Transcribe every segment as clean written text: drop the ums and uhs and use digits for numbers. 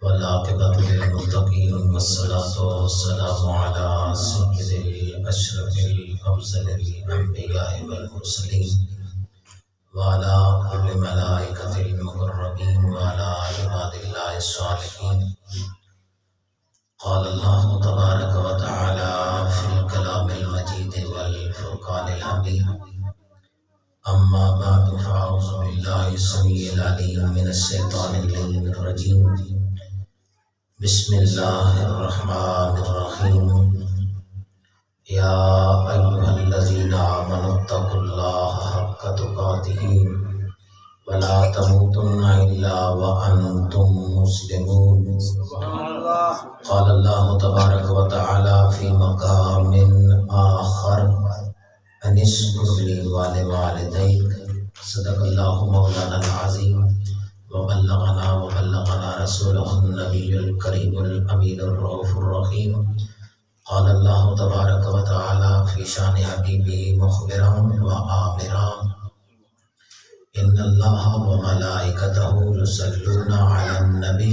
والعاقبة للمتقين والصلاة والسلام على سيد الأشرف الأفضل الأنبياء والمرسلين وعلى كل ملائكة المقربين وعلى عباد الله الصالحين. قال الله تبارك وتعالى في الكلام المجيد والفرقان الحميد. أما بعد فأعوذ بالله السميع العليم من الشيطان اللعين الرجيم. بسم الله الرحمن الرحيم. يا أيها الذين آمنوا اتقوا الله حق تقاته ولا تموتن إلا وأنتم مسلمون. قال الله تبارك وتعالى في مقام آخر أن اشكر لي ولوالديك. صدق الله مولانا العظيم وبلغنا رسوله النبي الكريم الأمين الرؤوف الرحيم. قال الله تبارك وتعالى في شان حبيبه مخبرا وآمرا إن الله وملائكته يصلون على النبي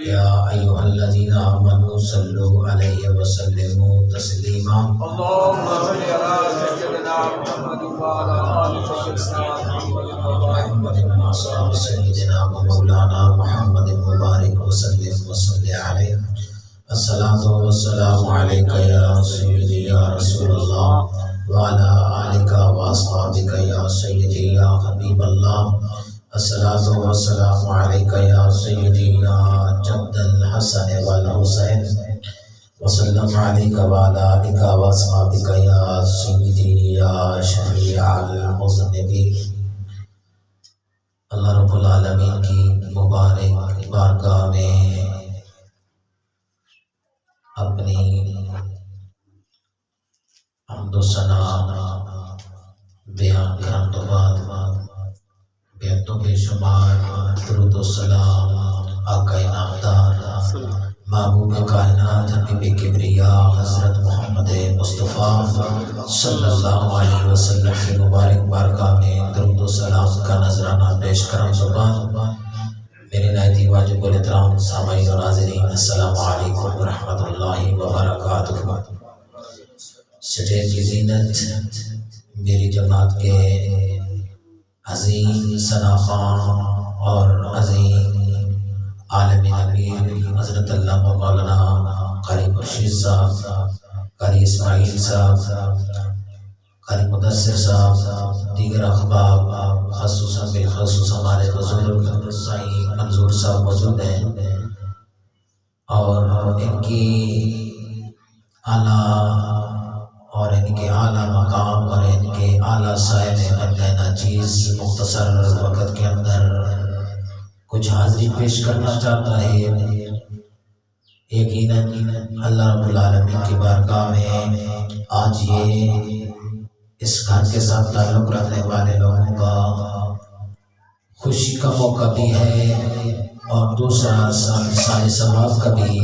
يا أيها الذين آمنوا صلوا عليه وسلموا تسليما. اللهم صل على سيدنا محمد وعلى آل محمد وصحبه سيدنا ومولانا محمد مبارك وسلم وصل عليه. الصلاة والسلام عليك يا سيدي يا رسول الله وعلى آلك وأصحابك يا سيدي يا حبيب الله. الصلاة والسلام عليك يا سيدي يا جد الحسن والحسين وسلم عليك وعلى آلك وأصحابك يا سيدي يا شفيع المذنبين. اللہ رب العالمین کی مبارک بارگاہ میں اپنی حمد و ثنا بیان کرنے تو بعد بے تو بے شمار درود و سلام آقا نامدار محبوب کائنات حبیب کبریا حضرت محمد مصطفیٰ صلی اللہ علیہ وسلم کی مبارک بارگاہ میں درود و سلام کا نذرانہ پیش کرنے تو بعد میرے نہایت واجب الاحترام سامعین و ناظرین، السلام علیکم ورحمۃ اللہ وبرکاتہ۔ سٹیج کی زینت میری جماعت کے عظیم ثنا خان اور عظیم عالم نبی حضرت علامہ مولانا قاری خورشید صاحب، قاری اسماعیل صاحب، قاری مدثر صاحب، دیگر احباب، خصوصاً بالخصوص ہمارے بزرگ سائی منظور صاحب موجود ہیں اور ان کی اعلیٰ مقام اور ان کے اعلیٰ سائے میں بن لینا چیز مختصر وقت کے اندر کچھ حاضری پیش کرنا چاہتا ہے۔ یقیناً اللہ رب العالمین کی بارگاہ میں آج یہ اس گھر کے ساتھ تعلق رکھنے والے لوگوں کا خوشی کا موقع بھی ہے اور دوسرا سال ثواب کا بھی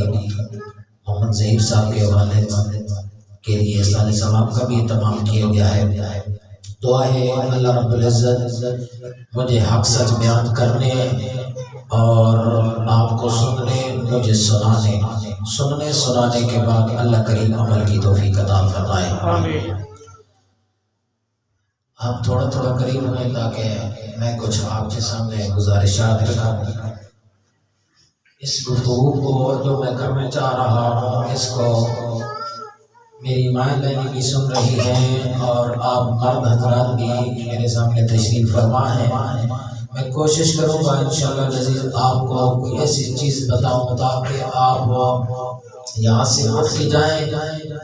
محمد ظہیر صاحب کے والد کے لیے سال ثواب کا بھی اہتمام کیا گیا ہے۔ دعا ہے اللہ رب العزت مجھے حق سچ بیان کرنے اور آپ کو مجھے سنانے کے بعد اللہ کریم عمل کی توفیق عطا فرمائے۔ آمین۔ آپ تھوڑا تھوڑا قریب ہوئیں تاکہ میں کچھ آپ کے سامنے گزارشات رکھوں۔ اس گفتگو کو جو میں کرنا چاہ رہا ہوں اس کو میری مائیں بہنیں بھی سن رہی ہیں اور آپ مرد حضرات بھی میرے سامنے تشریف فرما ہیں۔ میں کوشش کروں گا انشاءاللہ العزیز آپ کو کوئی ایسی چیز بتاؤں تاکہ آپ یہاں سے اٹھ کے جائیں،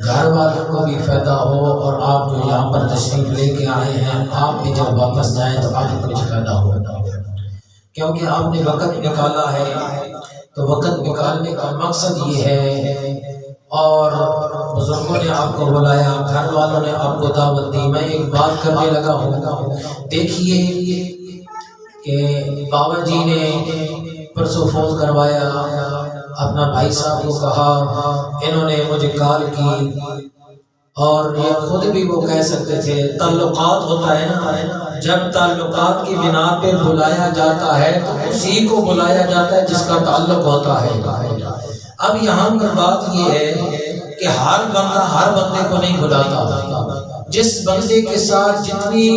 گھر والوں کو بھی فائدہ ہو اور آپ جو یہاں پر تشریف لے کے آئے ہیں آپ بھی جب واپس جائیں تو آپ کو کچھ فائدہ ہو، کیونکہ آپ نے وقت نکالا ہے تو وقت نکالنے کا مقصد یہ ہے اور بزرگوں نے آپ کو بلایا، گھر والوں نے آپ کو دعوت دی۔ میں ایک بات کرنے لگا ہوں، دیکھیے کہ بابا جی نے پرسوں فون کروایا، اپنا بھائی صاحب کو کہا، انہوں نے مجھے کال کی اور یہ خود بھی وہ کہہ سکتے تھے، تعلقات ہوتا ہے نا، جب تعلقات کی بنا پہ بلایا جاتا ہے تو اسی کو بلایا جاتا ہے جس کا تعلق ہوتا ہے۔ اب یہاں پر بات یہ ہے کہ ہر بندہ ہر بندے کو نہیں بلاتا، جس بندے کے ساتھ جتنی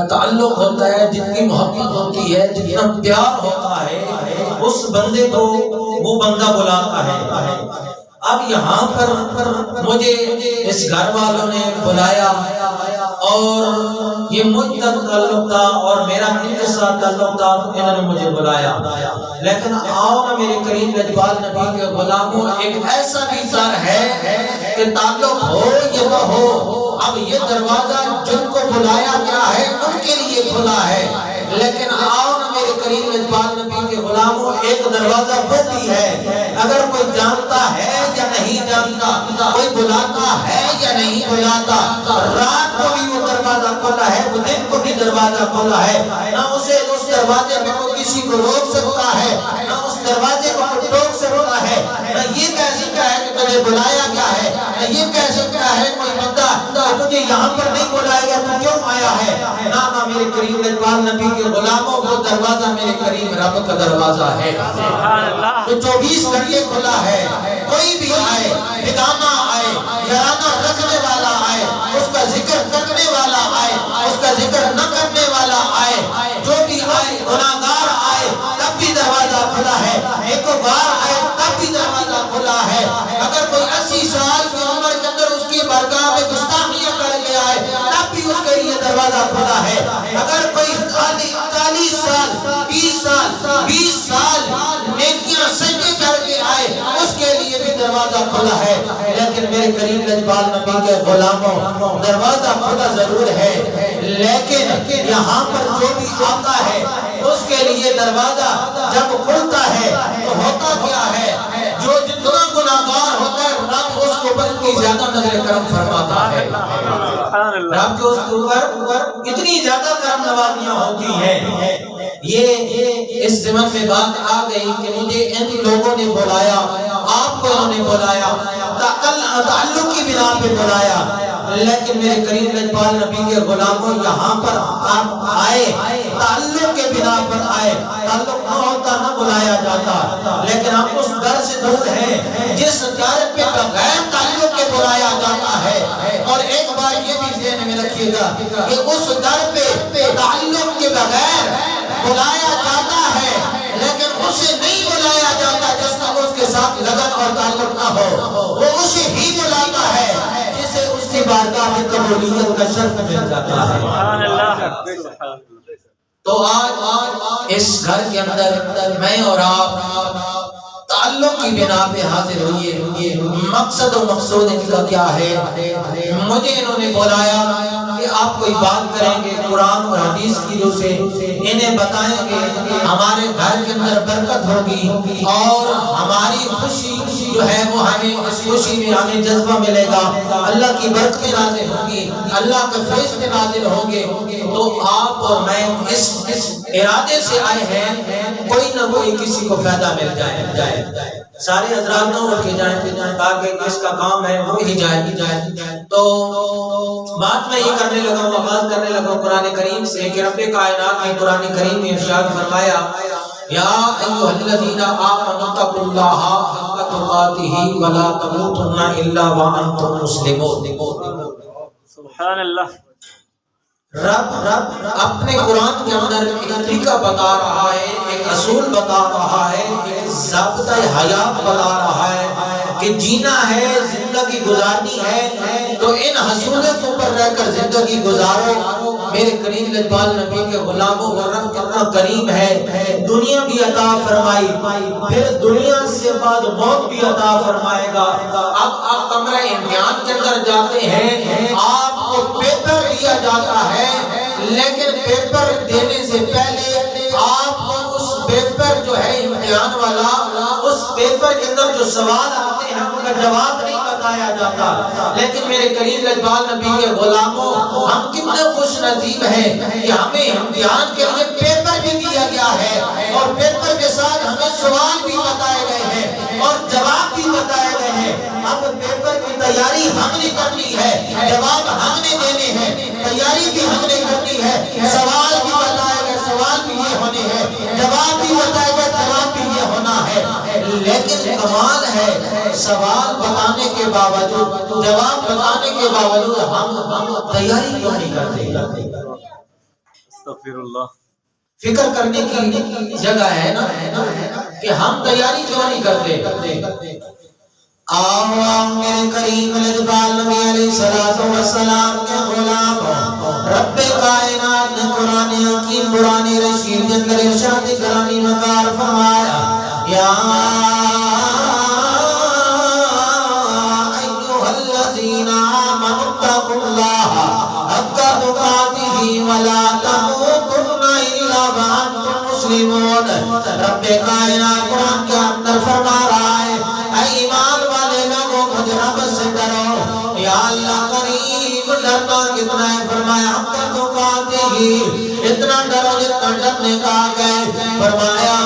تعلق ہوتا ہے، جتنی محبت ہوتی ہے، جتنا پیار ہوتا ہے، اس بندے کو وہ بندہ بلاتا ہے۔ اب یہاں پر مجھے اس گھر والوں نے بلایا اور یہ مجھ تک تعلق تھا اور میرا ان کے ساتھ تعلق تھا تو انہوں نے مجھے بلایا، لیکن آؤ نا میرے کریم لجپال نبی کے غلاموں، ایک ایسا بھی در ہے کہ تعلق ہو یا نہ ہو، اب یہ دروازہ جن کو بلایا گیا ہے ان کے لیے کھلا ہے، لیکن آؤ نا میرے کریم لجپال نبی کے غلاموں، ایک دروازہ وہ بھی ہے، اگر کوئی جانتا ہے یا نہیں جانتا، کوئی بلاتا ہے یا نہیں بلاتا، رات کو بھی وہ دروازہ کھلا ہے، وہ دن کو بھی دروازہ کھلا ہے، نہ اسے اس دروازے میں کوئی کسی کو روک سکتا ہے، نہ اس دروازے کو کوئی ٹوک سکتا ہے، نہ یہ کہہ سکتا ہے کہ تجھے بلایا گیا ہے، نہ یہ کہہ سکتا ہے کوئی بندہ تجھے یہاں پر نہیں بلایا گیا تو کیوں آیا ہے، نہ میرے کریم لجپال نبی کے غلاموں، وہ دروازہ میرے کریم رب کا دروازہ ہے جو 24 گھنٹے کھلا ہے، کوئی بھی آئے، بیگانہ آئے، یارانہ رکھنے والا آئے، اس کا ذکر کرنے والا آئے، اس کا ذکر نہ کرنے والا آئے، جو بھی آئے، گناہگار آئے تب بھی دروازہ کھلا ہے، ایک بار آئے تب بھی دروازہ کھلا ہے، اگر کوئی 80 سال کی عمر کے اندر اس کی بارگاہ میں گستاخیاں کر کے آئے تب بھی اس کے لیے دروازہ کھلا ہے، اگر کوئی 40 سال 20 سال 20 سال نیکیاں سجدے کر کے آئے اس کے لیے بھی دروازہ کھلا ہے، لیکن میرے کریم لجپال نبی کے غلاموں، دروازہ کھلا ضرور ہے، لیکن یہاں پر جو بھی آتا ہے اس کے لیے دروازہ جب کھلتا ہے تو ہوتا کیا ہے، جو جتنا گناہگار ہوتا ہے رب اس کو پر اتنی زیادہ نظر کرم فرماتا ہے، رب کے اس کے اوپر اتنی زیادہ کرم نوازیاں ہوتی ہیں۔ یہ اس زمن میں بات آ گئی کہ مجھے ان لوگوں نے بلایا، آپ کو انہوں نے بلایا، تعلق کی بنا پہ بلایا، لیکن میرے کریم لجپال نبی کے غلاموں یہاں پر آپ آئے، تعلق کے بنا پر آئے، تعلق نہ ہوتا نہ بلایا جاتا، لیکن ہم اس در سے دور ہیں جس در پہ بغیر تعلق کے بلایا جاتا ہے، اور ایک بار یہ بھی ذہن میں رکھیے گا کہ اس در پہ تعلق کے بغیر بلایا جاتا ہے، لیکن اسے نہیں بلایا جاتا جس کا اس کے ساتھ لگن اور تعلق نہ ہو، وہ اسے ہی بلاتا ہے جسے اس کی بارگاہ میں قبولیت کا شرف مل جاتا ہے۔ تو آج اس گھر کے اندر میں اور آپ تعلق کی بنا پہ حاضر ہوئے، مقصد و مقصود ان کا کیا ہے، مجھے انہوں نے بلایا کہ آپ کوئی بات کریں گے قرآن اور حدیث کی جو سے انہیں بتائیں گے، ہمارے گھر کے اندر برکت ہوگی اور ہماری خوشی جو ہے وہ ہمیں اس خوشی میں ہمیں جذبہ ملے گا، اللہ کی برکتیں نازل ہوگی، اللہ کے فیض نازل ہوں گے، تو آپ اور میں اس ارادے سے آئے ہیں کوئی نہ کوئی کسی کو فائدہ مل جائے، سارے حضرات نہ اٹھ کے جائیں تاکہ جس کا کام ہے وہ ہی جائے۔ تو بات میں یہ کرنے لگا ہوں، آغاز کرنے لگا ہوں قرآن کریم سے کہ رب کائنات نے قرآن کریم میں ارشاد فرمایا، یا ایھا الذین آمنوا اتقوا اللہ حق تقاتہ ولا تموتن الا وانتم مسلمون۔ سبحان اللہ۔ رب اپنے قرآن کے اندر ایک طریقہ بتا رہا ہے، ایک اصول بتا رہا ہے، ایک ضابطہ حیات بتا رہا ہے کہ جینا ہے، زندگی گزارنی ہے تو ان حصولوں کے اوپر رہ کر زندگی گزارو۔ میرے کریم لجپال نبی کے غلاموں کا رب کتنا کریم ہے، دنیا بھی عطا فرمائی، پھر دنیا سے بعد موت بھی عطا فرمائے گا۔ اب آپ کمرہ امتحان کے اندر جاتے ہیں، آپ کو پیپر دیا جاتا ہے، لیکن پیپر دینے سے پہلے آپ کو اس پیپر جو ہے امتحان والا، اس پیپر کے اندر جو سوال آتے ہیں ان کا جواب نہیں بتایا جاتا، لیکن میرے کریم لجپال نبی کے غلاموں ہم کتنے خوش نصیب ہیں کہ ہمیں امتحان کے لیے پیپر بھی دیا گیا ہے اور پیپر کے ساتھ ہمیں سوال بھی بتائے گئے ہیں اور جواب بھی بتائے گئے ہیں۔ اب پیپر کی تیاری ہم نے کرنی ہے، جواب ہم نے دینے ہیں، تیاری بھی ہم نے کرنی ہے، سوال بھی بتائے گا سوال بھی یہ ہونے ہیں، جواب بھی بتائے گا جواب بھی یہ ہونا ہے۔ لیکن کمال ہے سوال بتانے کے باوجود، جواب بتانے کے باوجود ہم تیاری کیوں نہیں کرتے؟ استغفر اللہ۔ فکر کرنے کی جگہ ہے نا کہ ہم تیاری کیوں نہیں کرتے؟ آؤ میرے کریم الجبال نبی علیہ السلام کے غلام رب کائنات نے قرآن حکیم قرآن رشید کے اندر ارشاد کرانی مکار فرمایا، یا ایھا الذین آمنوا اتقوا اللہ حق تقاتہ ولا تموتن الا وانتم مسلمون۔ رب کائنات قرآن کے اندر فرما رہا ہے، اے ایمان والے لوگوں مجھ رب سے ڈرو۔ یا اللہ کریم ڈرنا کتنا ہے؟ فرمایا حق تقاتہ، اتنا ڈرو جتنا ڈرنے کا ہے۔ فرمایا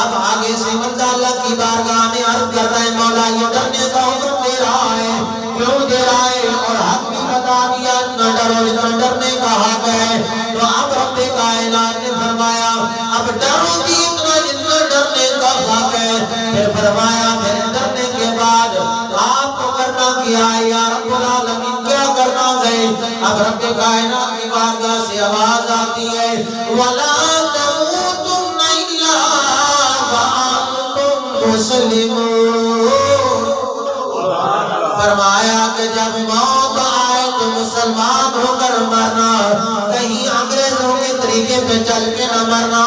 اب آگے سے بندہ اللہ کی بارگاہ میں عرض کر رہا ہے، مولا یہ ڈرنے کا حکم دے رہا ہے، کیوں دے رہا ہے؟ اور حق بھی بتا دیا، اتنا ڈرو جتنا ڈرنے کا حق ہے۔ تو اب رب کائنات نے فرمایا اب ڈرو بھی اتنا جتنا ڈرنے کا حق ہے۔ پھر فرمایا پھر ڈرنے کے بعد آپ کو کرنا کیا ہے یا رب العالمین؟ کیا کرنا ہے؟ اب رب کائنات کی بارگاہ سے آواز آتی ہے، وَلَا تَمُوتُنَّ إِلَّا وَأَنتُم مُّسْلِمُونَ۔ فرمایا کہ جب موت آئے تو مسلمان ہو کر مرنا، کہیں انگریزوں کے طریقے پہ چل کے نہ مرنا،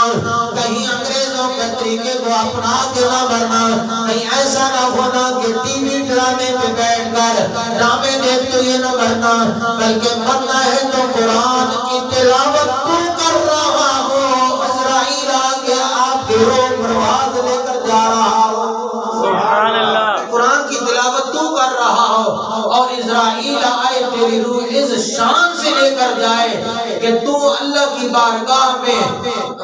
کہیں انگریزوں کے طریقے کو اپنا کے نہ مرنا، کہیں ایسا نہ ہونا کہ ٹی وی ڈرامے پہ بیٹھ کر ڈرامے دیکھتے ہوئے نہ مرنا، بلکہ مرنا ہے تو قرآن کی تلاوت تو کر رہا ہو، عزرائیل آگے آپ کی روح پرواز لے کر جا رہا ہو، سبحان اللہ، قرآن کی تلاوت تو کر رہا ہو، اور اسرائیل آئے تیری روح اس شان سے لے کر جائے کہ تو اللہ کی بارگاہ میں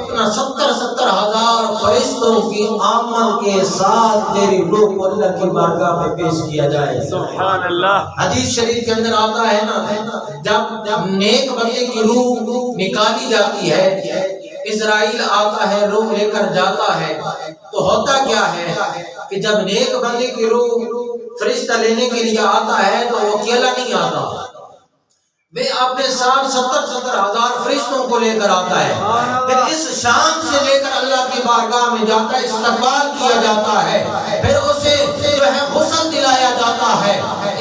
اپنا 70 ہزار فرشتوں کی آمد کے ساتھ تیری روح کو اللہ کی بارگاہ میں پیش کیا جائے۔ سبحان اللہ۔ حدیث شریف کے اندر آتا ہے نا، جب نیک بندے کی روح نکالی جاتی ہے، اسرائیل آتا ہے روح لے کر جاتا ہے، تو ہوتا کیا ہے کہ جب نیک بندے کی روح فرشتہ لینے کے لیے آتا ہے تو وہ اکیلا نہیں آتا، وہ اپنے ساتھ 70 ہزار فرشتوں کو لے کر آتا ہے، پھر اس شان سے لے کر اللہ کی بارگاہ میں جاتا ہے، استقبال کیا جاتا ہے، پھر اسے جو ہے غسل دلایا جاتا ہے۔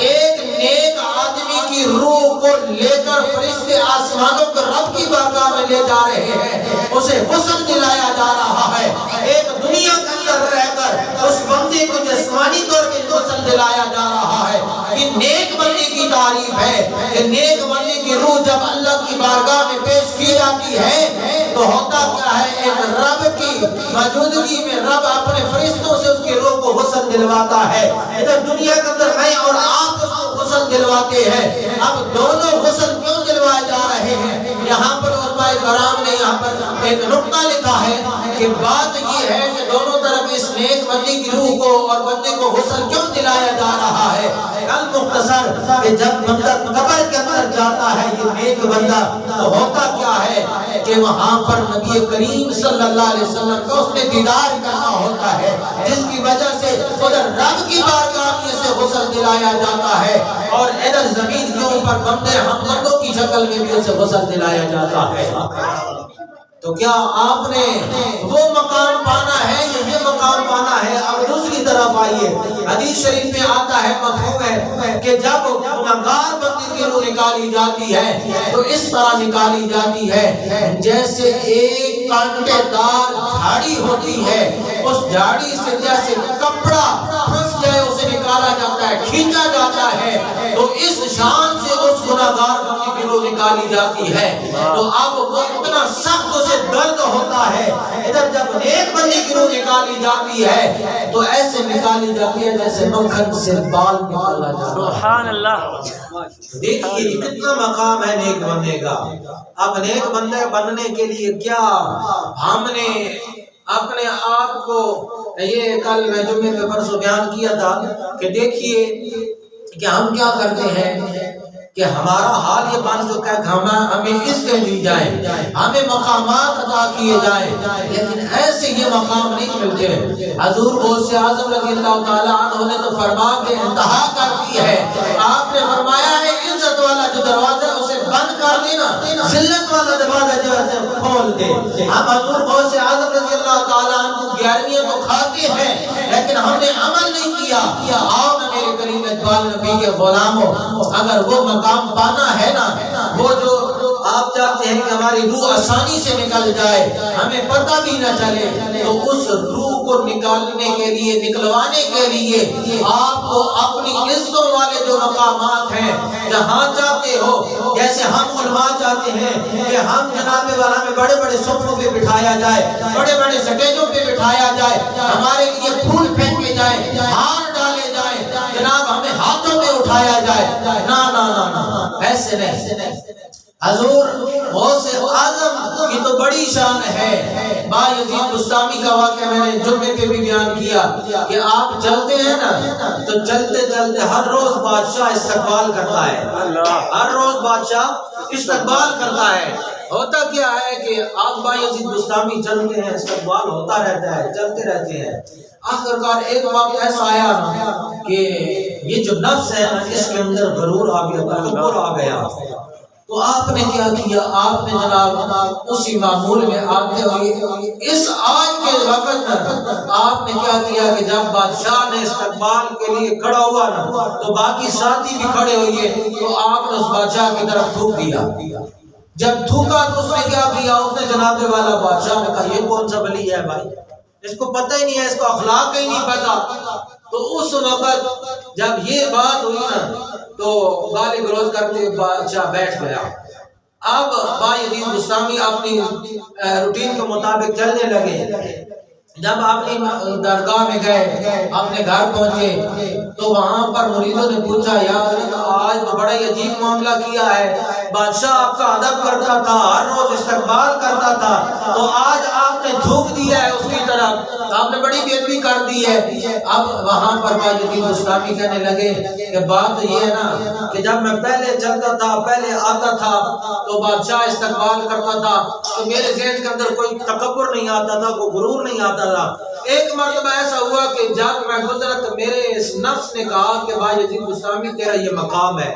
ایک نیک آدمی کی روح کو لے کر فرشتے آسمانوں کے رب کی بارگاہ میں لے جا رہے ہیں، اسے غسل دلایا جا رہا ہے۔ ایک دنیا کے اندر رہ کر اس بندے کو جسمانی طور پہ غسل دلایا جا رہا ہے۔ یہ نیک بندے کی تعریف ہے کہ نیک بندے کی روح جب اللہ کی بارگاہ میں پیش کی جاتی ہے تو ہوتا کیا ہے، ایک رب کی موجودگی میں رب اپنے فرشتوں سے اس کی روح کو غسل دلواتا ہے۔ ادھر دنیا کے اندر میں اور آپ اس کو غسل دلواتے ہیں۔ اب دونوں غسل کیوں دلوائے جا رہے ہیں؟ یہاں پر علماء کرام نے یہاں پر ایک نقطہ لکھا ہے کہ بات یہ ہے کہ دونوں طرف اس نیک بندے کی روح کو اور بندے کو غسل کیوں دلایا جا رہا ہے؟ المختصر کہ جب بندہ قبر کے اندر جاتا ہے یہ نیک بندہ، تو ہوتا کیا ہے کہ وہاں پر نبی کریم صلی اللہ علیہ وسلم کا اس نے دیدار کرنا ہوتا ہے، جس کی وجہ سے ادھر رب کی بارگاہ میں سے غسل دلایا جاتا ہے، اور ادھر زمین کے اوپر بندے ہم بندوں کی شکل میں بھی اسے غسل دلایا جاتا ہے۔ تو کیا آپ نے وہ مقام پانا ہے یا یہ مقام پانا ہے؟ اب دوسری طرف آئیے، حدیث شریف میں آتا ہے، مفہوم ہے کہ جب گناہگار بندے کی روح نکالی جاتی ہے تو اس طرح نکالی جاتی ہے جیسے ایک کانٹے دار جھاڑی ہوتی ہے، اس جھاڑی سے جیسے کپڑا پھنس جائے اسے نکالا جاتا ہے، کھینچا جاتا ہے، تو اس شان سے اس گناہگار بندے کی روح نکالی جاتی ہے۔ تو اب وہ اتنا سخت اسے درد ہوتا ہے، ادھر جب نیک بندے کی روح نکالی جاتی ہے تو ایسے نکالی جاتی ہے جیسے مکھن سے بال نکالا جاتا ہے۔ سبحان اللہ۔ دیکھیے کتنا مقام ہے نیک بندے کا۔ اب نیک بندے بننے کے لیے کیا ہم نے اپنے آپ کو، یہ کل میں جمعے کے پرسوں بیان کیا تھا کہ دیکھیے کہ ہم کیا کرتے ہیں کہ ہمارا حال یہ بن چکا ہے کہ ہمیں عزتیں دی جائیں، ہمیں مقامات عطا کیے جائیں، لیکن ایسے یہ مقام نہیں ملتے۔ حضور غوث اعظم رضی اللہ تعالیٰ عنہ نے تو فرما کے انتہا کر دی ہے۔ آپ نے فرمایا ہے عزت والا جو دروازہ اسے بند کر دینا، ذلت والا دروازہ جو ہے کھول دے۔ ہم حضور غوث اعظم رضی اللہ تعالیٰ عنہ کی 11ویں کو کھاتے ہیں لیکن ہم نے عمل نہیں کیا۔ آؤ نا میرے کریم اقبال نبی کے غلاموں، اگر وہ مقام پانا ہے نا، وہ جو آپ چاہتے ہیں کہ ہماری روح آسانی سے نکل جائے، ہمیں پتہ بھی نہ چلے، تو اس روح کو نکالنے کے لیے، نکلوانے کے لیے آپ کو اپنی عزتوں والے جو مقامات ہیں، جہاں چاہتے ہو، جیسے ہم علماء چاہتے ہیں کہ ہم جناب والا میں بڑے بڑے صفوں پہ بٹھایا جائے، بڑے بڑے سٹیجوں پہ بٹھایا جائے، ہمارے لیے پھول پھینکے جائیں، ہار ڈالے جائیں، جناب ہمیں ہاتھوں پہ اٹھایا جائے، نا نا نا نا، ایسے نہیں۔ حضور غوث اعظم کی تو بڑی شان ہے۔ بایزید بستامی کا واقعہ میں نے جمعے پہ بھی بیان کیا کہ آپ چلتے ہیں نا تو چلتے چلتے ہر روز بادشاہ استقبال کرتا ہے، ہر روز بادشاہ استقبال کرتا ہے۔ ہوتا کیا ہے کہ آپ بایزید بستامی چلتے ہیں، استقبال ہوتا رہتا ہے، چلتے رہتے ہیں۔ آخرکار ایک وقت ایسا آیا کہ یہ جو نفس ہے اس کے اندر غرور آ گیا، تکبر آ گیا، تو آپ نے کیا کیا؟ آپ نے جناب اسی معمول میں آتے ہوئے اس آج کے وقت آپ نے کیا کیا کہ جب بادشاہ نے استقبال کے لیے کھڑا ہوا نا تو باقی ساتھی بھی کھڑے ہوئے، تو آپ نے اس بادشاہ کی طرف تھوک دیا۔ جب تھوکا تو اس نے کیا کیا؟ اس نے جناب والا بادشاہ نے کہا یہ کون سا ولی ہے بھائی، اس کو پتہ ہی نہیں ہے، اس کو اخلاق ہی نہیں پتا۔ تو اس وقت جب یہ بات ہوئی نا تو گالی گلوچ کرتے بادشاہ بیٹھ گیا۔ اب بایزید بستامی اپنی روٹین کے مطابق چلنے لگے۔ جب اپنی درگاہ میں گئے، اپنے گھر پہنچے تو وہاں پر مریدوں نے پوچھا یا حضرت آج تو بڑا ہی عجیب معاملہ کیا ہے، بادشاہ آپ کا ادب کرتا تھا، ہر روز استقبال کرتا تھا، تو آج آپ نے تھوک دیا ہے اس کی طرف، آپ نے بڑی بے ادبی کر دی ہے۔ اب وہاں پر بایزید بستامی کہنے لگے کہ بات یہ ہے نا کہ جب میں پہلے چلتا تھا، پہلے آتا تھا تو بادشاہ استقبال کرتا تھا تو میرے ذہن کے اندر کوئی تکبر نہیں آتا تھا، کوئی غرور نہیں آتا تھا۔ ایک مرتبہ ایسا ہوا کہ جب میں گزرا تو میرے اس نفس نے کہا کہ بایزید بستامی تیرا یہ مقام ہے،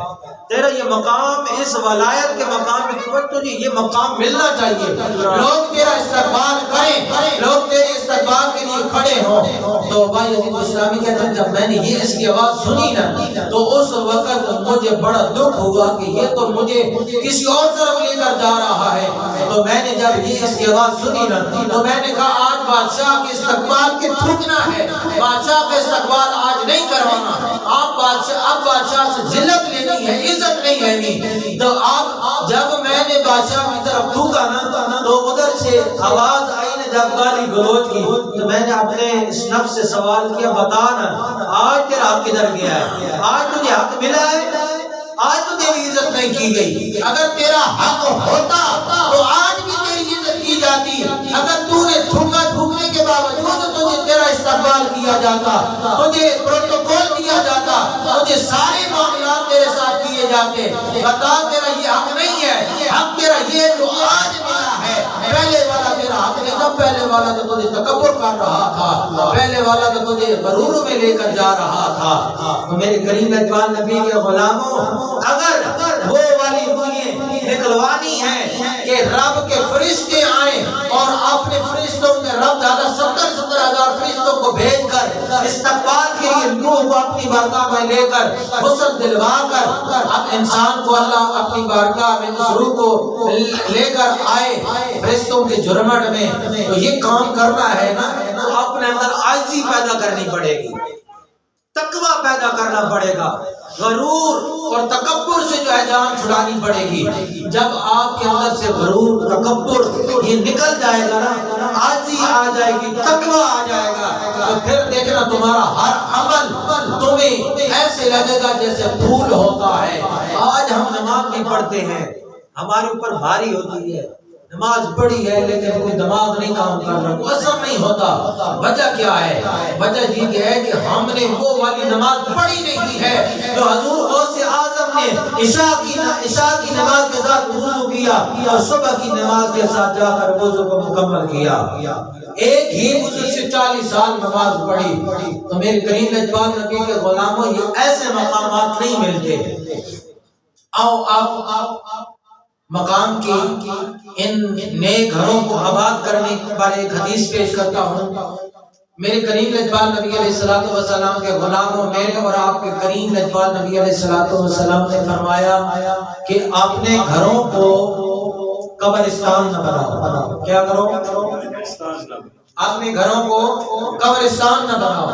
تیرا یہ مقام اس ولایت کے مقام میں تجھے یہ مقام ملنا چاہیے، لوگ تیرا استقبال کریں، لوگ تیرے استقبال کے لیے کھڑے ہوں۔ تو بایزید بستامی کہتے ہیں جب میں نے یہ اس کی آواز سنی نا تو اس وقت مجھے بڑا دکھ ہوا کہ یہ تو مجھے کسی اور طرف لے کر جا رہا ہے۔ تو میں نے جب یہ اس کی آواز سنی نا تو میں نے کہا آج بادشاہ کے استقبال کے تھوکنا ہے، بادشاہ کا استقبال آج نہیں کروانا، اب بادشاہ سے ذلت لینی ہے، عزت نہیں لینی۔ تو آپ جب میں نے بادشاہ کی طرف تھوکا نا تو ادھر سے آواز آئی نا جب گالی گلوچ کی، تو میں نے اپنے اس نفس سے سوال کیا بتا نا آج تیرا حق کدھر گیا ہے، آج تجھے حق ملا ہے، آج تو تیری عزت نہیں کی گئی۔ اگر تیرا حق ہوتا تو آج بھی تیری عزت کی جاتی، اگر تو نے تھوکا، تھوکنے کے باوجود تجھے تیرا استقبال کیا جاتا، تجھے پروٹوکول دیا جاتا، تجھے سارے معاملات تیرے ساتھ کیے جاتے۔ بتا تیرا یہ حق نہیں ہے، حق تیرا یہ جو آج ملا ہے، پہلے والا تیرا حق نہیں تھا، پہلے والا تو تجھے تکبر کر رہا تھا، پہلے والا تو تجھے غرور میں لے کر جا رہا تھا۔ تو میرے کریم اقبال نبی کے غلاموں، اگر وہ والی روحیں نکلوانی ہے کہ رب کے فرشتے آئیں اور اپنے فرشتوں میں رب تعالیٰ 70,000 فرشتوں کو بھیج کر استقبال کے لیے روح کو اپنی بارگاہ میں لے کر حسن دلوا کر اب انسان کو اللہ اپنی بارگاہ میں اس روح کو لے کر آئے فرشتوں کے جرمٹ میں، تو یہ کام کرنا ہے نا تو اپنے اندر عاجزی پیدا کرنی پڑے گی، تقوی پیدا کرنا پڑے گا، غرور اور تکبر سے جو ہے جان چھڑانی پڑے گی۔ جب آپ کے اندر سے غرور، تکبر یہ نکل جائے گا نا، عاجزی آ جائے گی، تقوی آ جائے گا، تو پھر دیکھنا تمہارا ہر عمل تمہیں ایسے لگے گا جیسے پھول ہوتا ہے۔ آج ہم نماز نہیں پڑھتے ہیں، ہمارے اوپر بھاری ہوتی ہے، نماز پڑھی ہے لیکن کوئی دماغ نہیں کام کر رہا، کوئی اثر نہیں ہوتا۔ وجہ کیا ہے؟ وجہ یہ ہے کہ ہم نے وہ والی نماز پڑھی نہیں ہے جو حضور غوث اعظم نے عشاء کی نماز کے ساتھ وضو کیا اور صبح کی نماز کے ساتھ جا کر وضو کو مکمل کیا۔ ایک ہی وضو سے 40 سال نماز پڑھی۔ تو میرے کریم لجپال نبی کے غلاموں، یہ ایسے مقامات نہیں ملتے۔ آؤ آپ مقام کی ان نئے گھروں کو آباد کرنے پر ایک حدیث پیش کرتا ہوں۔ میرے کریم لجپال نبی علیہ الصلوۃ والسلام کے غلاموں، میرے اور آپ کے کریم لجپال نبی علیہ الصلوۃ والسلام نے فرمایا کہ اپنے گھروں کو قبرستان نہ بناؤ۔ کیا کرو؟ اپنے گھروں کو قبرستان نہ بناؤ۔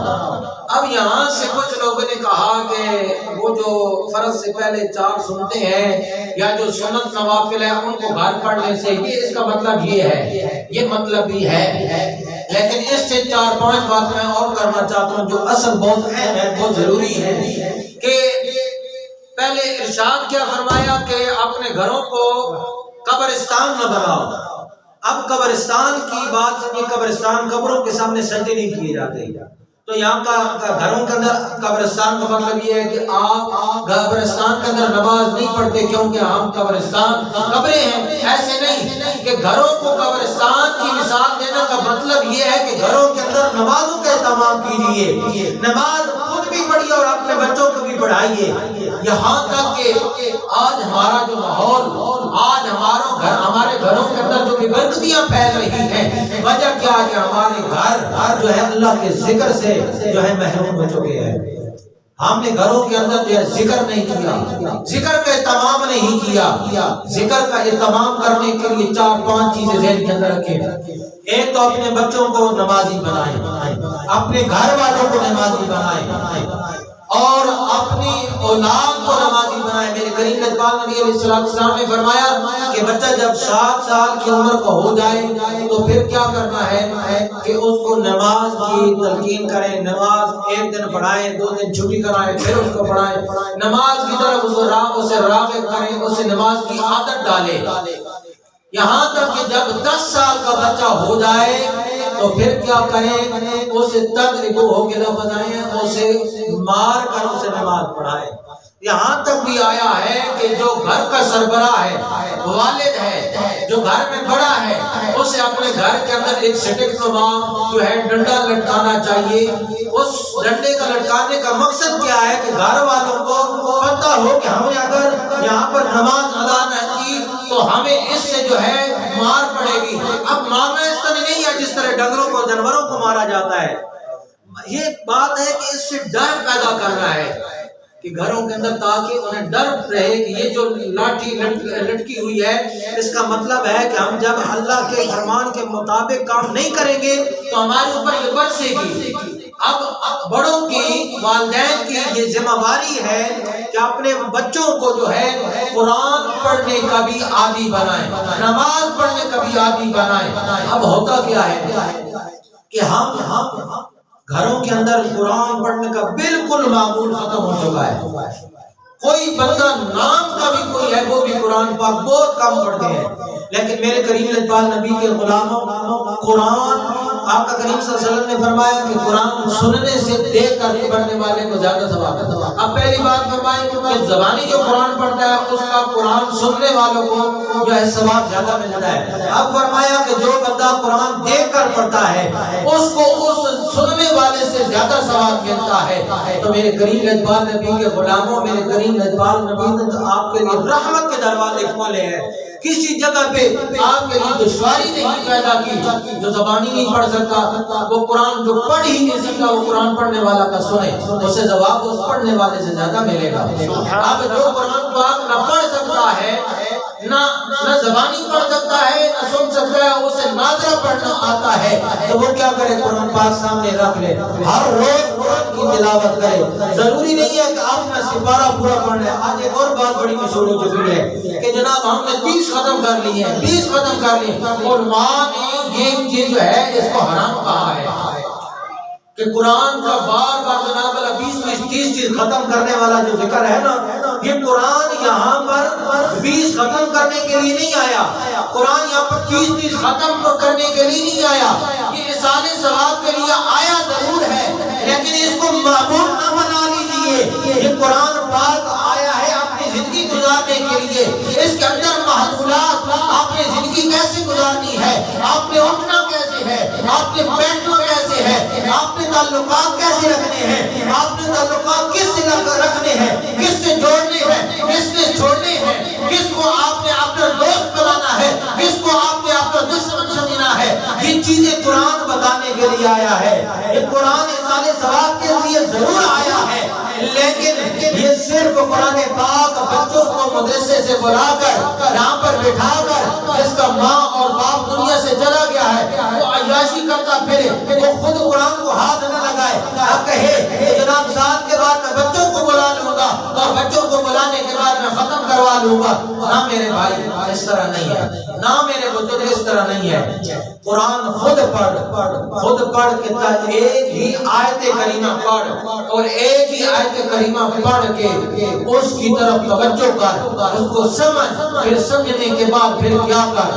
اب یہاں سے کچھ لوگوں نے کہا کہ وہ جو فرض سے پہلے 4 سنتے ہیں یا جو سنت نوافل ہے ان کو گھر پڑھنے سے، یہ اس کا مطلب یہ ہے، یہ مطلب بھی ہے، لیکن اس سے 4-5 بات میں اور کرنا چاہتا ہوں جو اصل بہت اہم ہے، بہت ضروری ہے کہ پہلے ارشاد کیا فرمایا کہ اپنے گھروں کو قبرستان نہ بناؤ۔ اب قبرستان کی بات سنیے، قبرستان قبروں کے سامنے سجدے نہیں کیے جاتے، تو یہاں کا گھروں کے اندر قبرستان کا مطلب یہ ہے کہ آپ قبرستان کے اندر نماز نہیں پڑھتے کیونکہ ہم قبرستان قبریں ہیں، ایسے نہیں کہ گھروں کو قبرستان کی مثال دینے کا مطلب یہ ہے کہ گھروں کے اندر نمازوں کا اہتمام کیجیے، نماز خود بھی پڑھیے اور اپنے بچوں کو بھی پڑھائیے۔ یہاں تک کہ آج ہمارا جو ماحول، آج ہمارے گھروں کے اندر جو برکتیاں پھیل رہی ہیں، وجہ کیا ہے کہ ہمارے گھر جو ہے اللہ کے ذکر سے جو ہے محروم ہو چکے ہیں۔ ہم نے گھروں کے اندر جو ہے ذکر نہیں کیا، ذکر کا اہتمام نہیں کیا۔ ذکر کا اہتمام کرنے کے لیے 4-5 چیزیں ذہن کے اندر رکھیں۔ ایک تو اپنے بچوں کو نمازی بنائیں، اپنے گھر والوں کو نمازی بنائیں اور اپنی اولاد کو نمازی بنائیں۔ میرے کریم لجپال نبی علیہ السلام نے فرمایا کہ بچہ جب 7 سال کی عمر کا ہو جائے تو پھر کیا کرنا ہے کہ اس کو نماز کی تلقین کریں، نماز ایک دن پڑھائیں، 2 دن چھٹی کرائیں، پھر اس کو پڑھائیں، نماز کی طرف اسے راغب کریں، اسے نماز کی عادت ڈالیں، یہاں تک کہ جب 10 سال کا بچہ ہو جائے تو پھر کیا کریں، اسے تدریبو ہو کے لفظ آئیں، اسے مار کر اسے نماز پڑھائیں۔ یہاں تک بھی آیا ہے کہ جو گھر کا سربراہ ہے، والد ہے، جو گھر میں بڑا ہے، اسے اپنے گھر کے اندر ایک سٹک نما جو ہے ڈنڈا لٹکانا چاہیے۔ اس ڈنڈے کا لٹکانے کا مقصد کیا ہے کہ گھر والوں کو پتہ ہو کہ ہم نے اگر یہاں پر نماز ادا نہ کی تو ہمیں اس سے جو ہے مار پڑے گی۔ اب مارنا اس طرح نہیں ہے جس طرح ڈنگروں کو، جانوروں کو مارا جاتا ہے، یہ بات ہے کہ اس سے ڈر پیدا کرنا ہے کہ گھروں کے اندر، تاکہ انہیں ڈر رہے کہ یہ جو لاٹھی لٹکی ہوئی ہے، اس کا مطلب ہے کہ ہم جب اللہ کے فرمان کے مطابق کام نہیں کریں گے تو ہمارے اوپر یہ برسے گی۔ اب بڑوں کی، والدین کی یہ ذمہ داری ہے کہ اپنے بچوں کو جو ہے قرآن پڑھنے کا بھی عادی بنائیں، نماز پڑھنے کا بھی عادی بنائیں۔ اب ہوتا کیا ہے کہ ہم گھروں کے اندر قرآن پڑھنے کا بالکل معمول ختم ہو چکا ہے۔ کوئی بندہ نام کا بھی کوئی ہے وہ بھی قرآن پاک بہت کم پڑھتے ہیں، لیکن میرے کریم لجپال نبی کے غلاموں، قرآن آپ کا کریم صلی اللہ علیہ وسلم نے فرمایا کہ قرآن سننے سے دیکھ کر پڑھنے والے کو زیادہ ثواب ہے۔ اب پہلی بات فرمائی کہ زبانی جو قرآن پڑھتا ہے اس کا قرآن سننے والوں کو جو ہے ثواب زیادہ ملتا ہے۔ اب فرمایا کہ جو بندہ قرآن دیکھ کر پڑھتا ہے اس کو اس سننے والے سے زیادہ ثواب ملتا ہے۔ تو میرے کریم لجپال نبی کے غلاموں، میرے کریم لجپال نبی نے آپ کے لیے رحمت کے دروازے کھولے ہیں۔ کسی جگہ پہ آپ کے لیے دشواری نہیں پیدا کی۔ جو زبانی نہیں پڑھ سکتا وہ قرآن جو پڑھ ہی نہیں سکتا وہ قرآن پڑھنے والا کا سنے، اسے ثواب اس پڑھنے والے سے زیادہ ملے گا۔ اب جو قرآن پاک نہ پڑھ سکتا ہے، نہ زبانی پڑھ سکتا ہے، نہ سن سکتا ہے، اسے ناظرہ پڑھنا آتا ہے، تو وہ کیا کرے؟ قرآن پاک سامنے رکھ لے، ہر روز قرآن کی تلاوت کرے۔ ضروری نہیں ہے کہ آپ نے سپارہ پورا پڑھ لے۔ آج ایک اور بات بڑی مشہور ہو چکی ہے کہ جناب ہم نے 30 ختم کر لی ہیں، 20 ختم کر لی، اور ماں نے یہ چیز جو ہے اس کو حرام کہا ہے کہ قرآن کا بار بار جناب 20-20 30 چیز ختم کرنے والا جو ذکر ہے نا، یہ قرآن یہاں پر 20 ختم کرنے کے لیے نہیں آیا، قرآن یہاں پر 30 چیز ختم کرنے کے لیے نہیں آیا، یہ ایصال ثواب کے لیے آیا ضرور ہے، لیکن اس کو معمول نہ بنا لیجیے۔ یہ قرآن پاک آیا ہے اپنی زندگی گزارنے کے لیے، اس کے اندر محدودات، آپ نے زندگی کیسے گزارنی ہے، آپ نے اٹھنا کیسے ہے، آپ نے بیٹھنا کیسے ہے، آپ نے تعلقات کیسے رکھنے ہیں، آپ نے تعلقات کس سے رکھنے ہیں، کس سے جوڑنے ہیں، کس سے چھوڑنے ہیں، کس کو آپ نے اپنا دوست بنانا ہے، کس کو آپ نے اپنا دشمن سمجھنا ہے، یہ چیزیں قرآن بتانے کے لیے آیا ہے۔ یہ قرآن ایصال ثواب کے لیے ضرور آیا ہے، لیکن یہ صرف قرآن پاک بچوں کو مدرسے سے بلا کر یہاں پر بٹھا کر جس کا ماں اور باپ دنیا سے چلا گیا ہے وہ عیاشی کرتا پھرے، وہ خود قرآن کو ہاتھ نہ لگائے، اب کہے کہ جناب سال کے بعد میں بچوں کو بلا لوں گا اور بچوں کو بلانے کے بعد میں ختم کروا لوں گا، نہ میرے بھائی اس طرح نہیں ہے، نہ میرے بزرگ اس طرح نہیں ہے۔ قرآن خود پڑھ کے ایک ہی آیت کریمہ پڑھ اور ایک ہی آیت کریمہ پڑھ کے اس کی طرف توجہ کر، اس کو سمجھ، پھر سمجھنے کے بعد پھر کیا کر،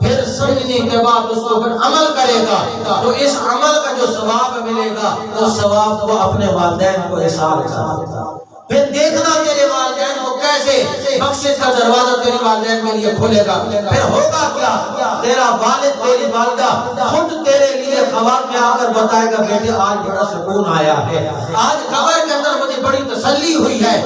پھر سمجھنے کے بعد اس کو پھر عمل کرے گا تو اس عمل کا جو ثواب ملے گا وہ ثواب کو اپنے والدین کو احسان کرے، پھر دیکھنا تیرے والدین کو کیسے بخشش کا دروازہ تیرے والدین کے لیے کھولے گا، پھر ہوگا کیا، تیرا والد تیری والدہ خود تیرے لیے خواب میں آ کر بتائے گا بیٹے آج بڑا سکون آیا ہے، آج قبر کے اندر مجھے بڑی تسلی ہوئی ہے،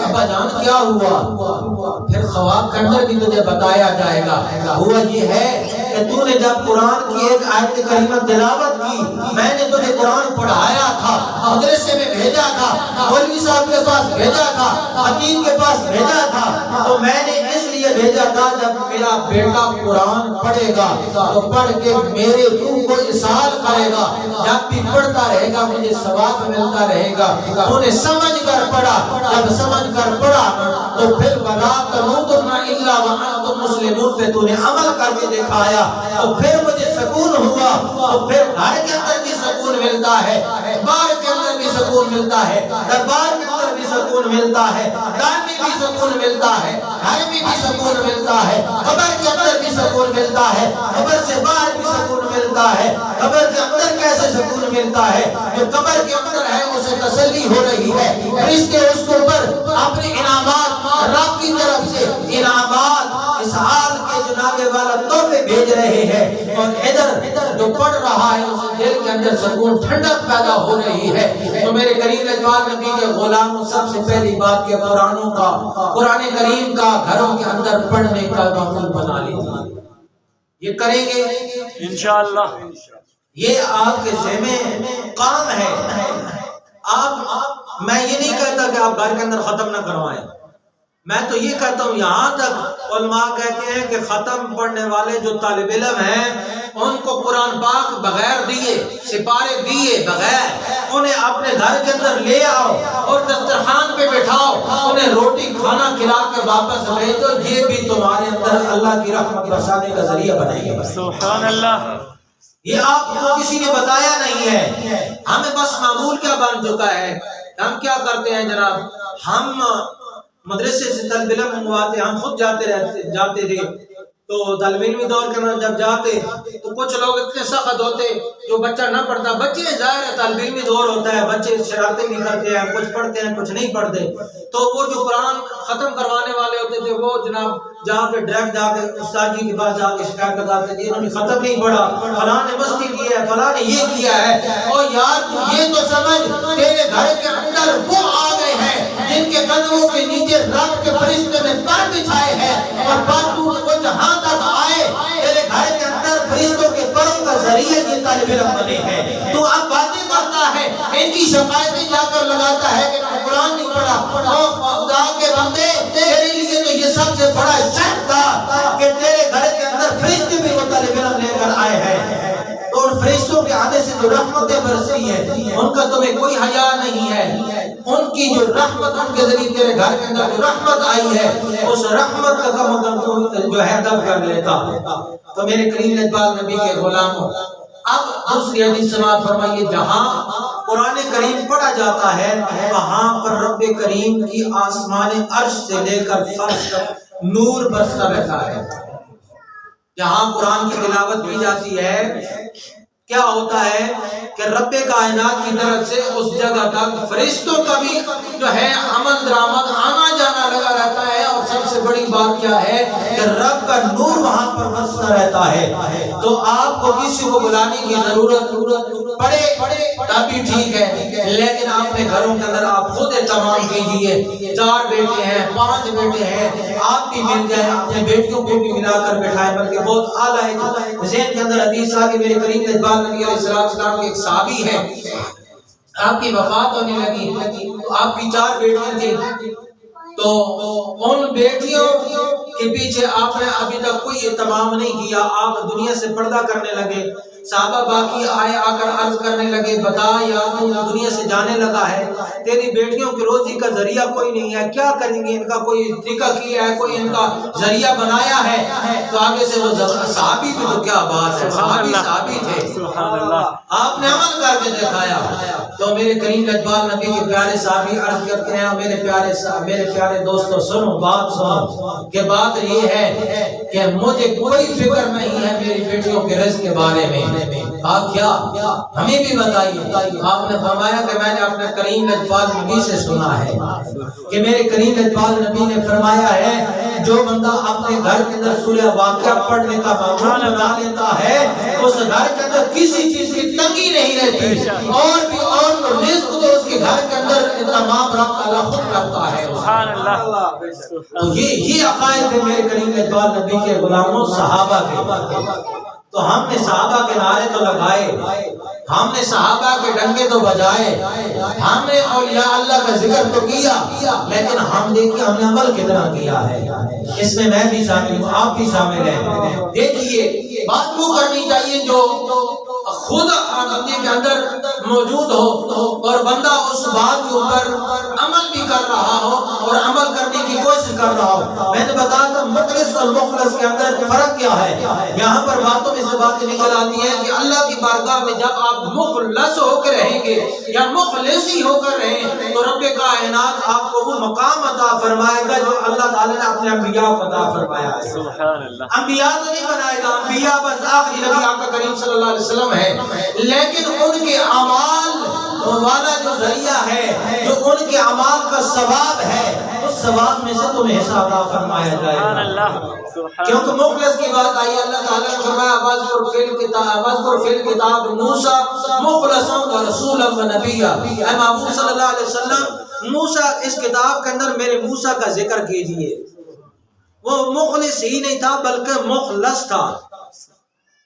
ابا جان کیا ہوا، پھر خواب کے اندر بھی تجھے بتایا جائے گا، ہوا یہ ہے کہ تو نے جب قرآن کی ایک آیت کریمہ تلاوت کی، میں نے تجھے قرآن پڑھایا تھا، مدرسے میں بھیجا تھا، مولوی صاحب کے پاس بھیجا تھا، خطیب کے پاس بھیجا تھا، تو میں نے اس لیے بھیجا تھا جب میرا بیٹا قرآن پڑھے گا تو پڑھ کے میرے روح کو اصال کرے گا، جب بھی پڑھتا رہے گا مجھے ثواب ملتا رہے گا، تو نے سمجھ کر پڑھا، جب سمجھ کر پڑھا تو پھر وَلَا تَمُوتُنَّ إِلَّا وَأَنْتُمْ مُسْلِمُونَ پہ تو نے عمل کر کے دکھایا، تو پھر مجھے سکون ہوا، تو پھر گھر کے اندر بھی سکون ملتا ہے، بار کے اندر بھی سکون ملتا ہے، دربار کے اندر بھی سکون ملتا ہے، دار میں بھی سکون ملتا ہے، گھر میں بھی سکون ملتا ہے، قبر کے اندر بھی سکون ملتا ہے، قبر سے باہر بھی سکون ملتا ہے، قبر کے اندر کیسے سکون ملتا ہے، جو قبر کے اندر ہے اسے تسلی ہو رہی ہے، فرشتے اس کے اوپر اپنے انعامات رب کی طرف سے انعامات اس حال کے جناب والا تحفے بھیج رہے ہیں، اور ادھر جو پڑھ رہا ہے اسے دل کے اندر سکون ٹھنڈک پیدا ہو رہی ہے۔ تو میرے کریم اجوال نبی کے غلاموں سب سے پہلی بات کہ قرآنوں کا، قرآن کریم کا گھروں کے اندر پڑھنے کا معمول بنا لیجیے، یہ کریں گے انشاءاللہ، یہ آپ کے ذمہ کام ہے۔ آپ میں یہ نہیں کہتا کہ آپ گھر کے اندر ختم نہ کروائیں، میں تو یہ کہتا ہوں یہاں تک علماء کہتے ہیں کہ ختم پڑھنے والے جو طالب علم ہیں ان کو قرآن پاک بغیر دیے، سپارے دیے بغیر انہیں اپنے گھر کے اندر لے آؤ اور دسترخوان پہ بٹھاؤ، انہیں روٹی کھانا کھلا کے واپس بھیجو، یہ بھی تمہارے اندر اللہ کی رحمت برسانے کا ذریعہ بنے گا۔ سبحان اللہ، یہ آپ کو کسی نے بتایا نہیں ہے، ہمیں بس معمول کیا بن چکا ہے، ہم کیا کرتے ہیں جناب، ہم مدرسے سے طالب علم منگواتے، ہم خود جاتے تھے، تو طالب علمی دور کے اندر جب جاتے تو کچھ لوگ اتنے سخت ہوتے جو بچہ نہ پڑھتا، بچے ظاہر ہے طالب علمی دور ہوتا ہے، بچے شرارتیں بھی کرتے ہیں، کچھ پڑھتے ہیں کچھ نہیں پڑھتے، تو وہ جو قرآن ختم کروانے والے ہوتے تھے وہ جناب جا کے ڈائریکٹ جا کے استاد جی کے پاس جا کے شکایت لگاتے تھے انہوں نے ختم نہیں پڑھا، فلاں نے مستی کی ہے، فلاں نے یہ کیا ہے، اور یار تو یہ تو سمجھ تیرے گھر کے اندر وہ آ گئے ہیں جن کے قدموں کے نیچے رب کے فرشتے نے پر بچھائے ہیں، اور باتوں کو جہاں تک آئے تیرے گھر کے اندر فرشتوں کے پروں کا ذریعہ یہ طالب علم بنے ہیں، تو اب باتیں کرتا ہے، ان کی شکایتیں جا کر لگاتا ہے کہ قرآن نہیں پڑھا، اور خدا کے بندے تیرے لیے تو یہ سب سے بڑا شرط تھا کہ تیرے گھر کے اندر فرشتے بھی وہ طالب علم لے کر آئے ہیں، تو ان فرشتوں کے آنے سے جو رحمتیں برسی ہیں ان کا تمہیں کوئی حیا نہیں ہے، ان کی جو رحمت ان کے ذریعے تیرے گھر کے اندر جو رحمت آئی ہے اس رحمت کا کم جو ہے دب کر لیتا۔ تو میرے کریم اجوال نبی کے غلاموں، اب دوسری حدیث سماعت فرمائیے، جہاں قرآن کریم پڑھا جاتا ہے وہاں پر رب کریم کی آسمان عرش سے لے کر فرش تک نور برستا رہتا ہے۔ جہاں قرآن کی تلاوت کی جاتی ہے کیا ہوتا ہے کہ رب کائنات کی طرف سے اس جگہ تک فرشتوں کا بھی جو ہے عمل درآمد آنا جانا لگا رہتا ہے، اور سب سے بڑی بات کیا ہے کہ رب کا نور وہاں پر برستا رہتا ہے۔ تو آپ کو کسی کو بلانے کی ضرورت پڑے تب بھی ٹھیک ہے، لیکن اپنے گھروں کے اندر آپ خود اہتمام کیجئے۔ 4 بیٹے ہیں، 5 بیٹے ہیں، آپ بھی مل جائیں، اپنے بیٹیوں کو بھی ملا کر بٹھائیں، بلکہ بہت اعلیٰ ہے۔ ذہن کے اندر حدیث آ کہ میرے کریم اجبال نبی علیہ السلام کے ایک صحابی ہے، آپ کی وفات ہونے لگی تو آپ کی 4 بیٹیاں تھیں، تو ان بیٹیوں کے پیچھے آپ نے ابھی تک کوئی اہتمام نہیں کیا، آپ دنیا سے پردہ کرنے لگے۔ صحابہ باقی آئے آ کر عرض کرنے لگے بتا یار تو دنیا سے جانے لگا ہے، تیری بیٹیوں کی روزی کا ذریعہ کوئی نہیں ہے، کیا کریں گے؟ ان کا کوئی طریقہ کیا ہے، کوئی ان کا ذریعہ بنایا ہے؟ تو آگے سے وہ صحابی بھی تو کیا بات ہے، صحابی تھے، آپ نے عمل کر کے دکھایا۔ تو میرے کریم اجبال نبی کے پیارے صحابی عرض کرتے ہیں میرے پیارے دوستو سنو بات سنو کہ بات یہ ہے کہ مجھے کوئی فکر نہیں ہے میری بیٹیوں کے رزق کے بارے میں۔ آپ کیا ہمیں بھی بتائیے۔ آپ نے فرمایا کہ میں نے اپنے کریم اجبال نبی سے سنا ہے کہ میرے کریم اجبال نبی نے فرمایا ہے جو بندہ اپنے گھر کے اندر سورہ واقعہ پڑھنے کا معمول بنا لیتا ہے اس گھر کے اندر کسی چیز کی تنگی نہیں رہتی، اور رزق تو اس کے گھر کے اندر تمام رب تعالیٰ خود کرتا ہے۔ سبحان اللہ۔ تو یہ عقائد ہے میرے کریم اجبال نبی کے غلاموں صحابہ کے۔ تو ہم نے صحابہ کے نعرے تو لگائے، ہم نے صحابہ کے ڈنگے تو بجائے، ہم نے اولیاء اللہ کا ذکر تو کیا، لیکن ہم دیکھیے ہم نے عمل کتنا کیا ہے۔ اس میں میں بھی شامل ہوں، آپ بھی شامل ہیں۔ دیکھیے بات وہ کرنی چاہیے جو خود بندے کے اندر موجود ہو اور بندہ اس بات کے اوپر عمل بھی کر رہا ہو اور عمل کرنے کی کوشش کر رہا ہو۔ میں نے بتایا تھا مخلص اور مخلص کے اندر فرق کیا ہے۔ یہاں پر باتوں میں سے باتیں نکل آتی ہیں کہ اللہ کی بارگاہ میں جب آپ مخلص ہو کر رہیں گے یا مخلص ہی ہو کر رہیں تو رب کائنات آپ کو وہ مقام عطا فرمائے گا جو اللہ تعالیٰ نے اپنے انبیاء کو عطا فرمایا ہے۔ سبحان اللہ۔ انبیاء تو نہیں بنائے گا، انبیاء بس آخری نبی آقا کریم صلی اللہ علیہ وسلم ہے، لیکن ان کے اعمال والا جو ذریعہ ہے، جو ان کے اعمال کا ثواب ہے، اس ثواب میں سے تمہیں حصہ عطا فرمایا جائے گا۔ کیونکہ مخلص کی بات آئی، اللہ تعالیٰ نے فرمایا وَاذْكُرْ فِي الْكِتَابِ مُوسَىٰ مُخْلَصًا وَرَسُولًا وَنَبِيًّا۔ اے محبوب صلی اللہ علیہ وسلم موسیٰ اس کتاب کے اندر میرے موسیٰ کا ذکر کیجئے، وہ مخلص ہی نہیں تھا بلکہ مخلص تھا۔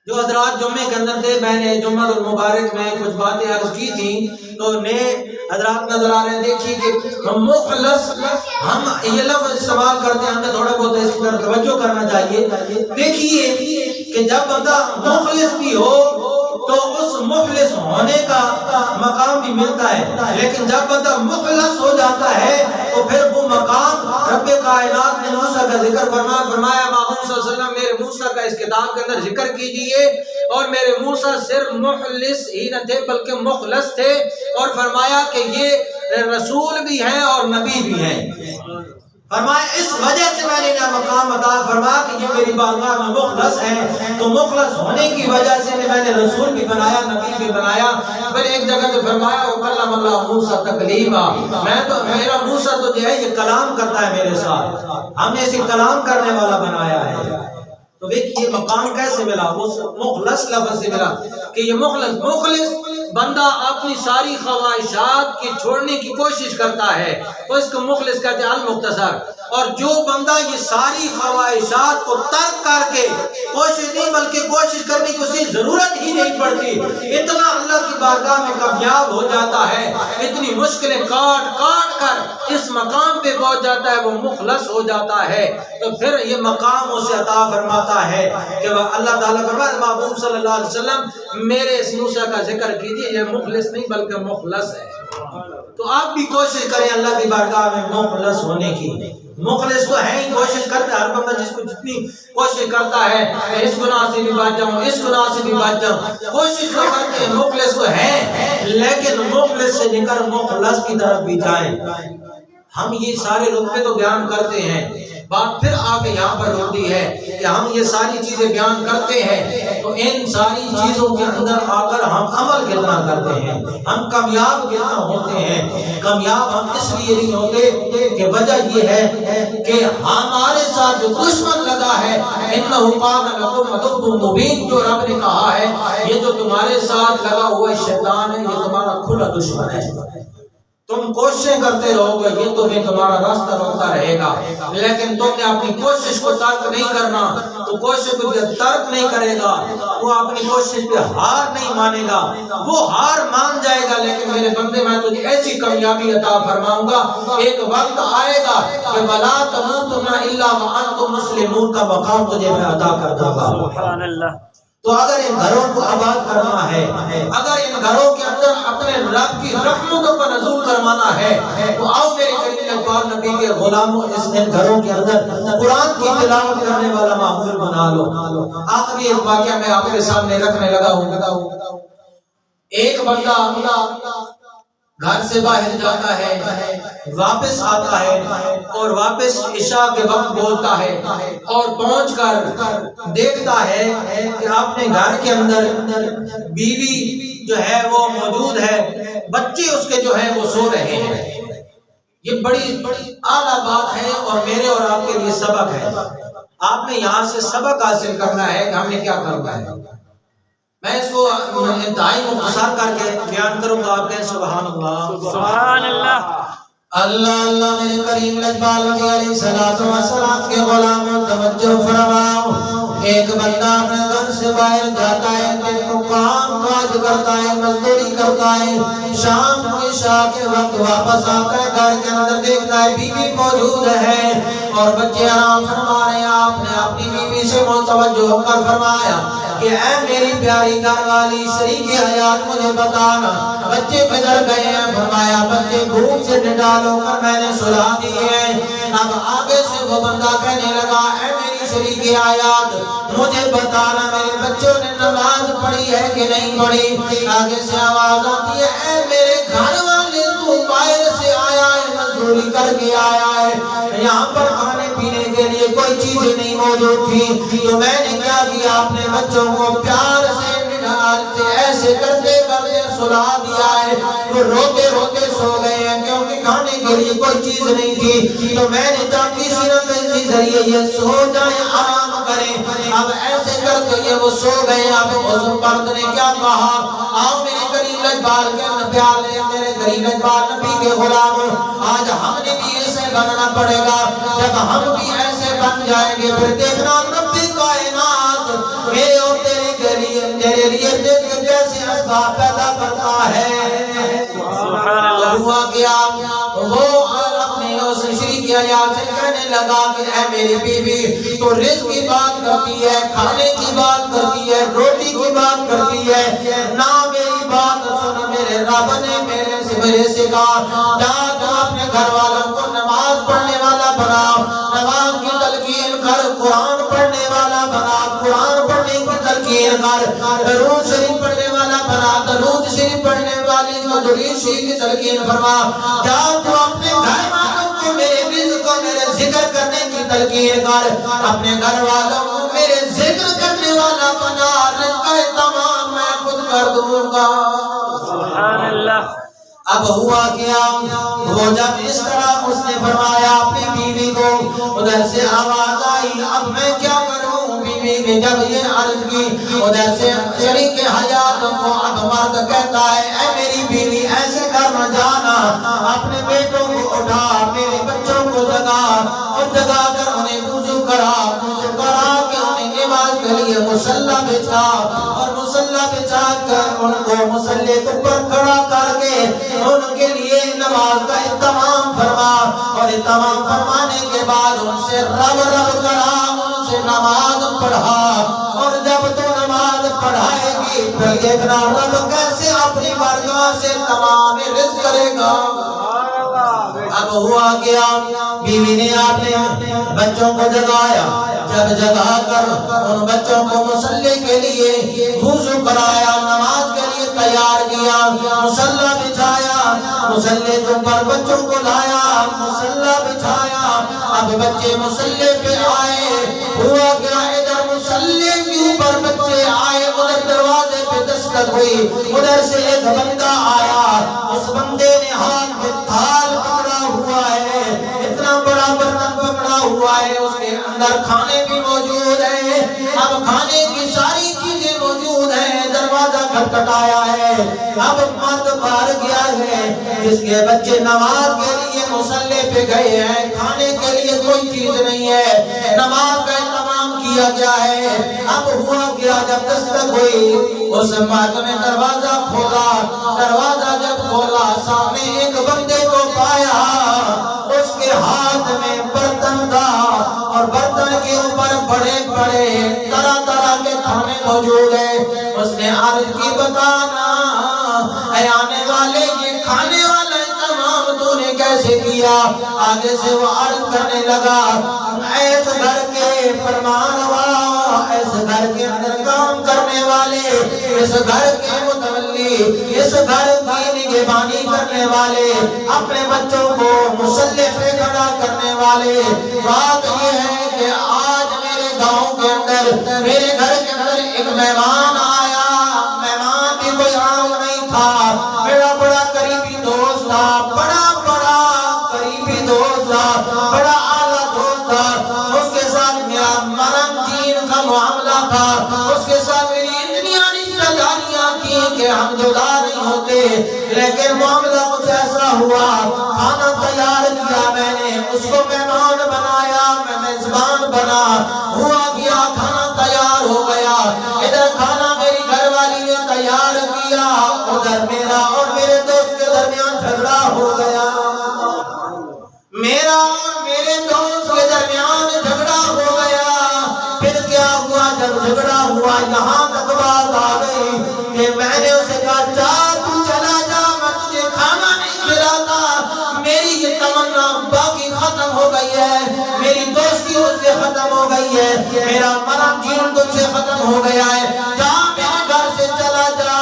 جو حضرات جمعے کے اندر تھے، میں نے جمعہ المبارک میں کچھ باتیں عرض کی تھی تو نئے حضرات نظر آ رہے ہیں۔ دیکھیے کہ مخلص ہم یہ لفظ استعمال کرتے ہیں، ہمیں تھوڑا بہت اس پر توجہ کرنا چاہیے۔ دیکھیے کہ جب بندہ مخلص بھی ہو تو اس مخلص ہونے کا مقام بھی ملتا ہے، لیکن جب بندہ مخلص ہو جاتا ہے تو پھر وہ مقام رب کائنات نے موسیٰ کا ذکر فرمایا محمد صلی اللہ علیہ وسلم میرے موسیٰ کا اس کتاب کے اندر ذکر کیجئے، اور میرے موسیٰ صرف مخلص ہی نہ تھے بلکہ مخلص تھے، اور فرمایا کہ یہ رسول بھی ہیں اور نبی بھی ہیں۔ فرمایا اس وجہ سے میں نے مقام عطا فرمایا کہ یہ میری بارگاہ میں مخلص ہیں، تو مخلص ہونے کی وجہ سے میں نے رسول بھی بنایا، نبی بھی بنایا۔ پھر ایک جگہ تو فرمایا وَكَلَّمَ اللَّهُ مُوسَىٰ تَكْلِيمًا، میرا موسیٰ تو جو ہے یہ کلام کرتا ہے میرے ساتھ، ہم نے اسے کلام کرنے والا بنایا ہے۔ تو دیکھیے مقام کیسے ملا، اس مخلص لفظ سے ملا کہ یہ مخلص بندہ اپنی ساری خواہشات کی چھوڑنے کی کوشش کرتا ہے تو اس کو مخلص کہتے ہیں المختصر۔ اور جو بندہ یہ ساری خواہشات کو ترک کر کے کوشش نہیں بلکہ کوشش کرنے کی اسے ضرورت ہی نہیں پڑتی، اتنا اللہ کی بارگاہ میں کامیاب ہو جاتا ہے، اتنی مشکلیں کاٹ کاٹ کر اس مقام پہ پہنچ جاتا ہے، وہ مخلص ہو جاتا ہے۔ تو پھر یہ مقام اسے عطا فرماتا ہے کہ اللہ تعالیٰ فرماتا ہے محبوب صلی اللہ علیہ وسلم میرے اس موسیٰ کا ذکر کیجئے، یہ مخلص نہیں بلکہ مخلص ہے۔ تو آپ بھی کوشش کریں اللہ کی بارگاہ میں مخلص ہونے کی۔ مخلص تو ہے ہی، کوشش کرتا ہے ہر بندہ، جس کو جتنی کوشش کرتا ہے میں اس گناہ سے بھی بچ جاؤں، اس گناہ سے بھی بچ جاؤں، کوشش تو کرتے ہیں، مخلص تو ہے، لیکن مخلص سے نکل مخلص کی طرف بھی جائیں۔ ہم یہ سارے رتبے تو بیان کرتے ہیں، بات پھر آگے یہاں پر ہوتی ہے کہ ہم یہ ساری چیزیں بیان کرتے ہیں تو ان ساری چیزوں کے اندر آ کر ہم عمل کتنا کرتے ہیں، ہم کامیاب کتنا ہوتے ہیں۔ کامیاب ہم اس لیے نہیں ہوتے کہ وجہ یہ ہے کہ ہمارے ساتھ جو دشمن لگا ہے، انَّهُ كَانَ لَكُمْ عَدُوٌّ مُّبِينٌ، جو رب نے کہا ہے یہ جو تمہارے ساتھ لگا ہوا شیطان ہے یہ تمہارا کھلا دشمن ہے۔ تم کوششیں کرتے رہو گے یہ تمہیں تمہارا راستہ روکتا رہے گا، لیکن تم نے اپنی کوشش کو ترک نہیں کرنا تو کوشش کو ترک نہیں کرے گا، وہ اپنی کوشش پہ ہار نہیں مانے گا، وہ ہار مان جائے گا۔ لیکن میرے بندے میں تجھے ایسی کامیابی عطا فرماؤں گا، ایک وقت آئے گا کہ وَلَا تَمُوتُنَّ إِلَّا وَأَنْتُمْ مُسْلِمُونَ کا مقام تجھے میں عطا کر دوں گا۔ سبحان اللہ۔ تو اگر ان گھروں کو آباد کرنا ہے، اگر ان گھروں کے اندر اپنے رب کی رحمتوں کا نزول کروانا ہے تو آؤ میرے کریم اقبال نبی کے غلاموں، اس ان گھروں کے اندر قرآن کی تلاوت کرنے والا ماحول بنا لو۔ آخری ایک واقعہ میں آپ کے سامنے رکھنے لگا ہوں۔ ایک بندہ گھر سے باہر جاتا ہے، واپس آتا ہے اور واپس عشاء کے وقت بولتا ہے اور پہنچ کر دیکھتا ہے کہ اپنے گھر کے اندر بیوی جو ہے وہ موجود ہے، بچے اس کے جو ہیں وہ سو رہے ہیں۔ یہ بڑی اعلیٰ بات ہے اور میرے اور آپ کے لیے سبق ہے۔ آپ نے یہاں سے سبق حاصل کرنا ہے کہ ہم نے کیا کرنا ہے۔ میں اس کو انتہائی مختصر کر کے بیان کروں گا، آپ کہیں سبحان اللہ۔ سبحان اللہ۔ اللہ اللہ میرے کریم اقبال نبی علیہ السلام کے غلاموں توجہ فرماؤ۔ ایک بندہ اپنے گھر سے باہر جاتا ہے، دن کو کام کاج کرتا ہے، مزدوری کرتا ہے، شام کو عشاء کے وقت واپس آتا ہے، گھر کے اندر دیکھتا ہے بیوی موجود ہے اور بچے آرام فرما رہے ہیں۔ آپ نے اپنی بیوی سے متوجہ ہو کر فرمایا کہ اے میری پیاری گھر والی، شریک حیات مجھے بتانا بچے کدھر گئے ہیں؟ فرمایا بچے بھوک سے ڈالو کر میں نے سلا دیے ہیں۔ اب آگے سے وہ بندہ کہنے لگا اے میری شریک حیات مجھے بتانا میرے بچوں نے نماز پڑھی ہے کہ نہیں پڑھی؟ آگے سے آواز آتی ہے اے میرے گھر والے تو باہر سے آیا ہے، مزدوری کر کے آیا ہے، یہاں پر کھانے پینے کے لیے کوئی چیز نہیں موجود تھی تو میں نے کیا کیا، اپنے بچوں کو پیار سے ایسے کرتے کرتے سلا دیا ہے، وہ روتے روتے سو گئے ہیں کیونکہ کھانے کے لیے کوئی چیز نہیں تھی تو میں نے کہا کسی نہ کسی ذریعے یہ سو جائیں، آرام کریں۔ اب ایسے کرتے یہ وہ سو گئے۔ اب اس مرد نے کیا کہا، آؤ میرے کریم اقبال کے پیارے، میرے کریم اقبال نبی کے غلام، آج ہم نے بھی ایسے بننا پڑے گا۔ جب ہم بھی ایسے بن جائیں گے پھر دیکھنا رب کائنات میرے اور تیرے لیے کیسے اسباب پیدا کرتا ہے۔ سبحان اللہ۔ ہوا کیا، وہ اپنے اس شریک حیات سے کہنے لگا کہ اے میری بیوی تو رزق کی بات کرتی ہے، کھانے کی بات کرتی ہے، روٹی کی بات کرتی ہے، نہ میری بات سن، میرے رب نے میرے سے کہا جا تو اپنے گھر والوں کو نماز پڑھنے والا بنا، نماز کی تلقین کر، قرآن پڑھنے والا بنا، قرآن پڑھنے کی تلقین کر، درود شریف پڑھنے والا بنا، درود شریف پڑھنے والی کو درود شریف کی تلقین فرما، جا تو اپنے گھر والوں کو میرے رزق کو میرے ذکر کرنے کی تلقین کر، اپنے گھر والوں کو میرے ذکر کرنے والا بنا، رزق کا اہتمام میں خود کر دوں گا۔ سبحان اللہ۔ اب ہوا کیا، وہ جب اس طرح اس نے فرمایا اپنی بیوی کو، ادھر سے آواز آئی اب میں کیا کروں؟ بیوی نے جب یہ عرض کی، ادھر سے شریک حیات کو اب مرد کہتا ہے اے میری بیوی ایسے کر نہ جانا، اپنے بیٹوں کو اٹھا، میرے بچوں کو جگا اور جگا کر انہیں وضو کرا کہ انہیں نماز کے لیے مصلی بچھا اور مصلی بچھا کر ان کو مصلی کے اوپر کھڑا کر کے ان کے لیے نماز کا اہتمام فرما، اور اہتمام فرمانے کے بعد ان سے رب کرا، ان سے نماز پڑھا، اور جب تو نماز پڑھائے گی پھر دیکھنا رب کیسے اپنی بارگاہ سے تمام رزق کرے گا۔ اب ہوا کیا بیوی نے اپنے بچوں کو جگایا، جب جگا کر ان بچوں کو مصلی کے لیے وضو کرایا، نماز کے لیے تیار کیا، مصلی بچھایا، مصلی کے اوپر بچوں کو لایا، مصلی بچھایا، اب بچے مصلی پہ آئے، ہوا کیا ادھر مصلی کے اوپر بچے آئے، ادھر دروازے پہ دستک ہوئی، ادھر سے ایک بندہ آیا، اس بندے نے ہاتھ میں تھال پکڑا ہوا ہے، اتنا بڑا برتن پکڑا ہوا ہے، اس کے اندر کھانے بھی موجود ہیں، اب کھانے کی ساری چیزیں موجود ہیں، دروازہ کھٹکھٹایا ہے، اب مرد باہر گیا ہے، جس کے بچے نماز کے لیے مصلی پہ گئے ہیں، کھانے کے لیے کوئی چیز نہیں ہے، نماز کا اہتمام کیا گیا ہے، اب ہوا کیا جب دستک ہوئی، اس مرد نے دروازہ کھولا، دروازہ جب کھولا سامنے ایک بندے کو پایا، اس کے ہاتھ میں برتن تھا اور برتن کے اوپر بڑے بڑے طرح طرح کے کھانے موجود ہیں، اس نے عرض کی بتانا اے آنے والے یہ کھانے والا تمام تو نے کیسے کیا؟ آگے سے وہ عرض کرنے لگا ایس گھر کے فرمانروا، ایس گھر کے اندر کام کرنے والے، اس گھر کے متولی، اس گھر کی نگہبانی کرنے والے، اپنے بچوں کو مصلی پہ کھڑا کرنے والے، بات یہ ہے کہ آج میرے گاؤں کے اندر، میرے گھر کے اندر ایک مہمان آیا، مہمان بھی کوئی عام نہیں تھا، میرا بڑا قریبی دوست تھا، بڑا قریبی دوست تھا، بڑا اعلیٰ دوست تھا، اس کے ساتھ میرا مرم دین کا معاملہ تھا، اس کے ساتھ میری اتنی رشتہ داریاں تھیں کہ ہم جدا نہیں ہوتے، لیکن معاملہ کچھ ایسا ہوا، کھانا تیار کیا میں نے، اس کو مہمان بنایا، میں میزبان بنا، ہوا کیا کھانا تیار ہو گیا، ادھر کھانا میری گھر والی نے تیار کیا، ادھر میرا اور میرے دوست کے درمیان جھگڑا ہو گیا، میرا اور میرے دوست کے درمیان جھگڑا ہو گیا، پھر کیا ہوا جب جھگڑا ہوا یہاں تک بات آ گئی کہ میں نے اسے کہا جا تو چلا جا، میں تجھے کھانا نہیں کھلاتا، میری یہ تمنا باقی ختم ہو گئی ہے، میری دوستی اس سے ختم ہو گئی ہے، میرا مرم جین تجھ سے ختم ہو گیا ہے، جا میرے گھر سے چلا جا،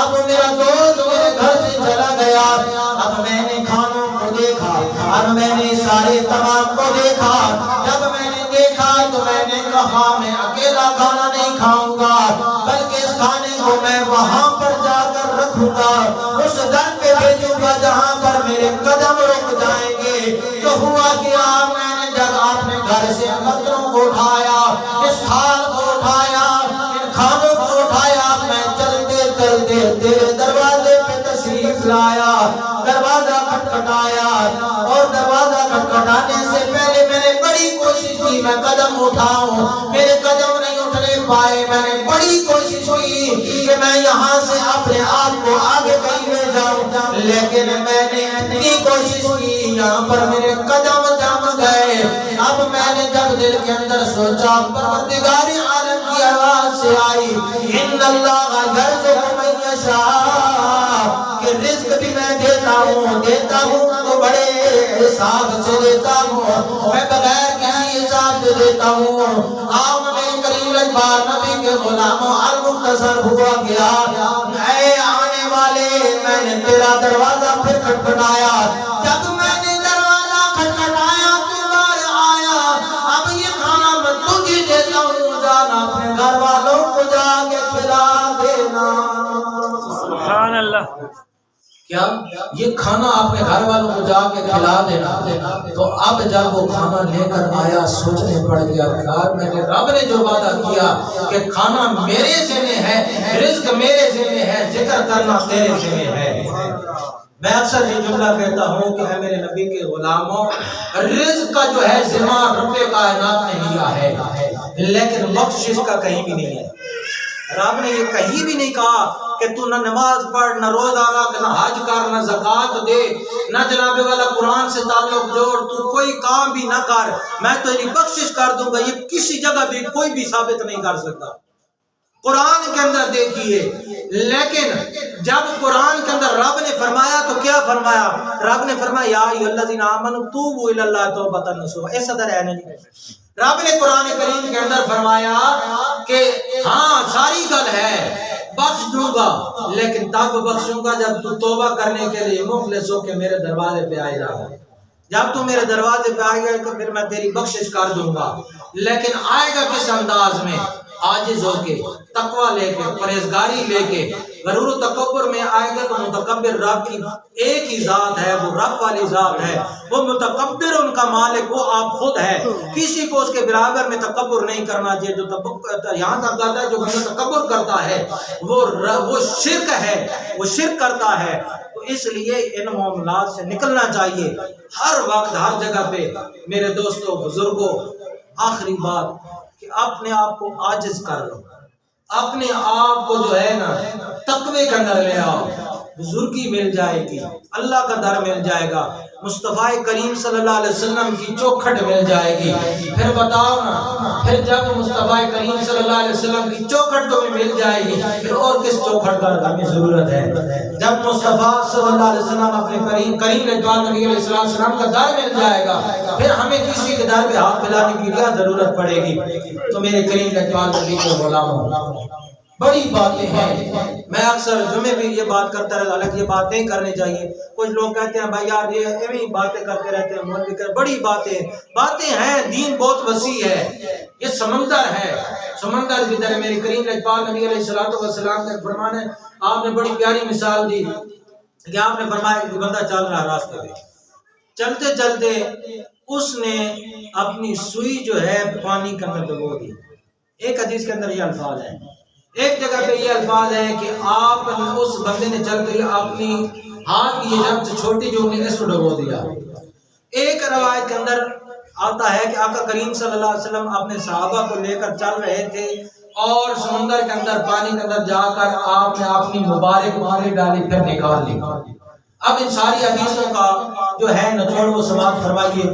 اب میرا دوست میرے گھر سے چلا گیا، اب میں نے کھانوں کو دیکھا، اب میں نے سارے تمام کو دیکھا، جب میں نے دیکھا تو میں نے کہا میں اکیلا کھانا نہیں کھاؤں گا، بلکہ اس کھانے کو میں وہاں پر جا کر رکھوں گا، اس گھر پہ بھیجوں گا جہاں پر میرے قدم رک جائیں گے، تو ہوا کیا میں نے جب اپنے گھر سے برتنوں کو اٹھایا، اس تھال کو اٹھایا، ان کھانوں کو اٹھایا، میں چلتے چلتے تیرے دروازے پہ تشریف لایا، دروازہ کھٹکھٹایا، اور دروازہ کھٹکھٹانے سے پہلے میں نے بڑی کوشش کی میں قدم اٹھاؤں، میرے قدم نہیں اٹھنے پائے، میں نے بڑی کوشش کی کہ میں یہاں سے اپنے آپ کو آگے کہیں لے جاؤں، لیکن میں نے اتنی کوشش کی یہاں پر میرے قدم جم گئے، اب میں نے جب دل کے اندر سوچا پروردگار عالم کی آواز سے آئی ان اللہ یرزق من یشاء، کہ رزق بھی میں دیتا ہوں تو بڑے حساب سے دیتا ہوں، میں بغیر کسی حساب سے دیتا ہوں، آؤ نبی کریم اجبار نبی کے غلاموں المختصر ہوا گیا، اے آنے والے میں نے تیرا دروازہ پھر کھٹکھٹایا، جب میں نے دروازہ کھٹکھٹایا تو باہر آیا، اب یہ کھانا میں تجھے دیتا ہوں، جانا اپنے گھر والوں کو جا کے کھلا دینا، سبحان اللہ، کیا یہ کھانا اپنے گھر والوں کو جا کے کھلا دینا، تو اب جب وہ کھانا لے کر آیا سوچنے پڑ گیا یار میں نے رب نے جو وعدہ کیا کہ کھانا میرے ذمہ ہے، رزق میرے ذمہ ہے، ذکر کرنا تیرے ذمہ ہے، میں اکثر یہ جملہ کہتا ہوں کہ اے میرے نبی کے غلاموں، رزق کا جو ہے ذمہ رب کائنات نے لیا ہے، لیکن بخشش کا کہیں بھی نہیں ہے، رب نے یہ کہیں بھی نہیں کہا کہ تو نہ نماز پڑھ، نہ روزہ رکھ، نہ حج کر، نہ زکوٰۃ دے، نہ جناب والا قرآن سے تعلق جوڑ، تو کوئی کام بھی نہ کر، میں تیری بخشش کر دوں گا، یہ کسی جگہ بھی کوئی بھی ثابت نہیں کر سکتا، قرآن کے اندر دیکھیے، لیکن جب قرآن کے اندر رب نے فرمایا تو کیا فرمایا؟ رب نے فرمایا یا ایھا الذین آمنوا توبوا الی اللہ توبۃ نصوحا. اس قدر ہے نہیں. رب نے قرآن کریم کے اندر فرمایا کہ ہاں ساری گل ہے بخش دوں گا، لیکن تب بخشوں گا جب تو توبہ کرنے کے لیے مخلص ہو کے میرے دروازے پہ آئے گا. جب تو میرے دروازے پہ آئے گا تو پھر میں تیری بخشش کر دوں گا. لیکن آئے گا کس انداز میں؟ عاجز ہو کے، تقوی لے کے، پرہیزگاری لے کے. غرور و تکبر میں آئے گا تو متکبر رب کی ایک ہی ذات ہے، وہ رب والی ذات ہے. وہ متکبر ان کا مالک وہ آپ خود ہے. کسی کو اس کے برابر میں تکبر نہیں کرنا چاہیے. جو یہاں تک کہتا ہے جو بندہ تکبر کرتا ہے وہ شرک ہے، وہ شرک کرتا ہے. تو اس لیے ان معاملات سے نکلنا چاہیے ہر وقت ہر جگہ پہ. میرے دوستوں بزرگوں، آخری بات کہ اپنے آپ کو عاجز کر لو، اپنے آپ کو جو ہے نا تقوی کے اندر لے آؤ. بزرگی مل جائے گی، اللہ کا در مل جائے گا، مصطفیٰ کریم صلی اللہ علیہ وسلم کی چوکھٹ مل جائے گی. پھر بتاؤ نا، پھر جب مصطفیٰ کریم صلی اللہ علیہ وسلم کی چوکھٹ تمہیں مل جائے گی پھر اور کس چوکھٹ کا ہمیں ضرورت ہے؟ جب مصطفیٰ صلی اللہ علیہ وسلم اپنے کریم نبی علیہ السلام کا در مل جائے گا پھر ہمیں کسی کے در پہ ہاتھ پھیلانے کی کیا ضرورت پڑے گی؟ تو میرے کریم نبی کے غلاموں، بڑی باتیں ہیں. میں اکثر جمعے بھی یہ بات کرتا رہتا، حالانکہ یہ بات نہیں کرنی چاہیے. کچھ لوگ کہتے ہیں بھائی یار یہ ایویں باتیں کرتے رہتے ہیں، مولوی کر بڑی باتیں ہیں. دین بہت وسیع ہے، یہ سمندر ہے. سمندر کی طرح میرے کریم نبی علیہ السلام کا فرمان ہے. آپ نے بڑی پیاری مثال دی کہ آپ نے فرمایا کہ بندہ چل رہا راستے پہ، چلتے چلتے اس نے اپنی سوئی جو ہے پانی کے اندر ڈبو دی. ایک حدیث کے اندر یہ الفاظ ہیں، ایک جگہ پہ یہ الفاظ ہیں کہ آپ اس بندے نے چلتے ہوئے اپنی ہاتھ کی جب سے چھوٹی جو انگلی اس کو ڈبو دیا. ایک روایت کے اندر آتا ہے کہ آقا کریم صلی اللہ علیہ وسلم اپنے صحابہ کو لے کر چل رہے تھے اور سمندر کے اندر پانی کے اندر جا کر آپ نے اپنی مبارک ماری ڈالی پھر نکال لی. اب ان ساری حدیثوں کا جو ہے نچوڑ وہ سماعت فرمائیے.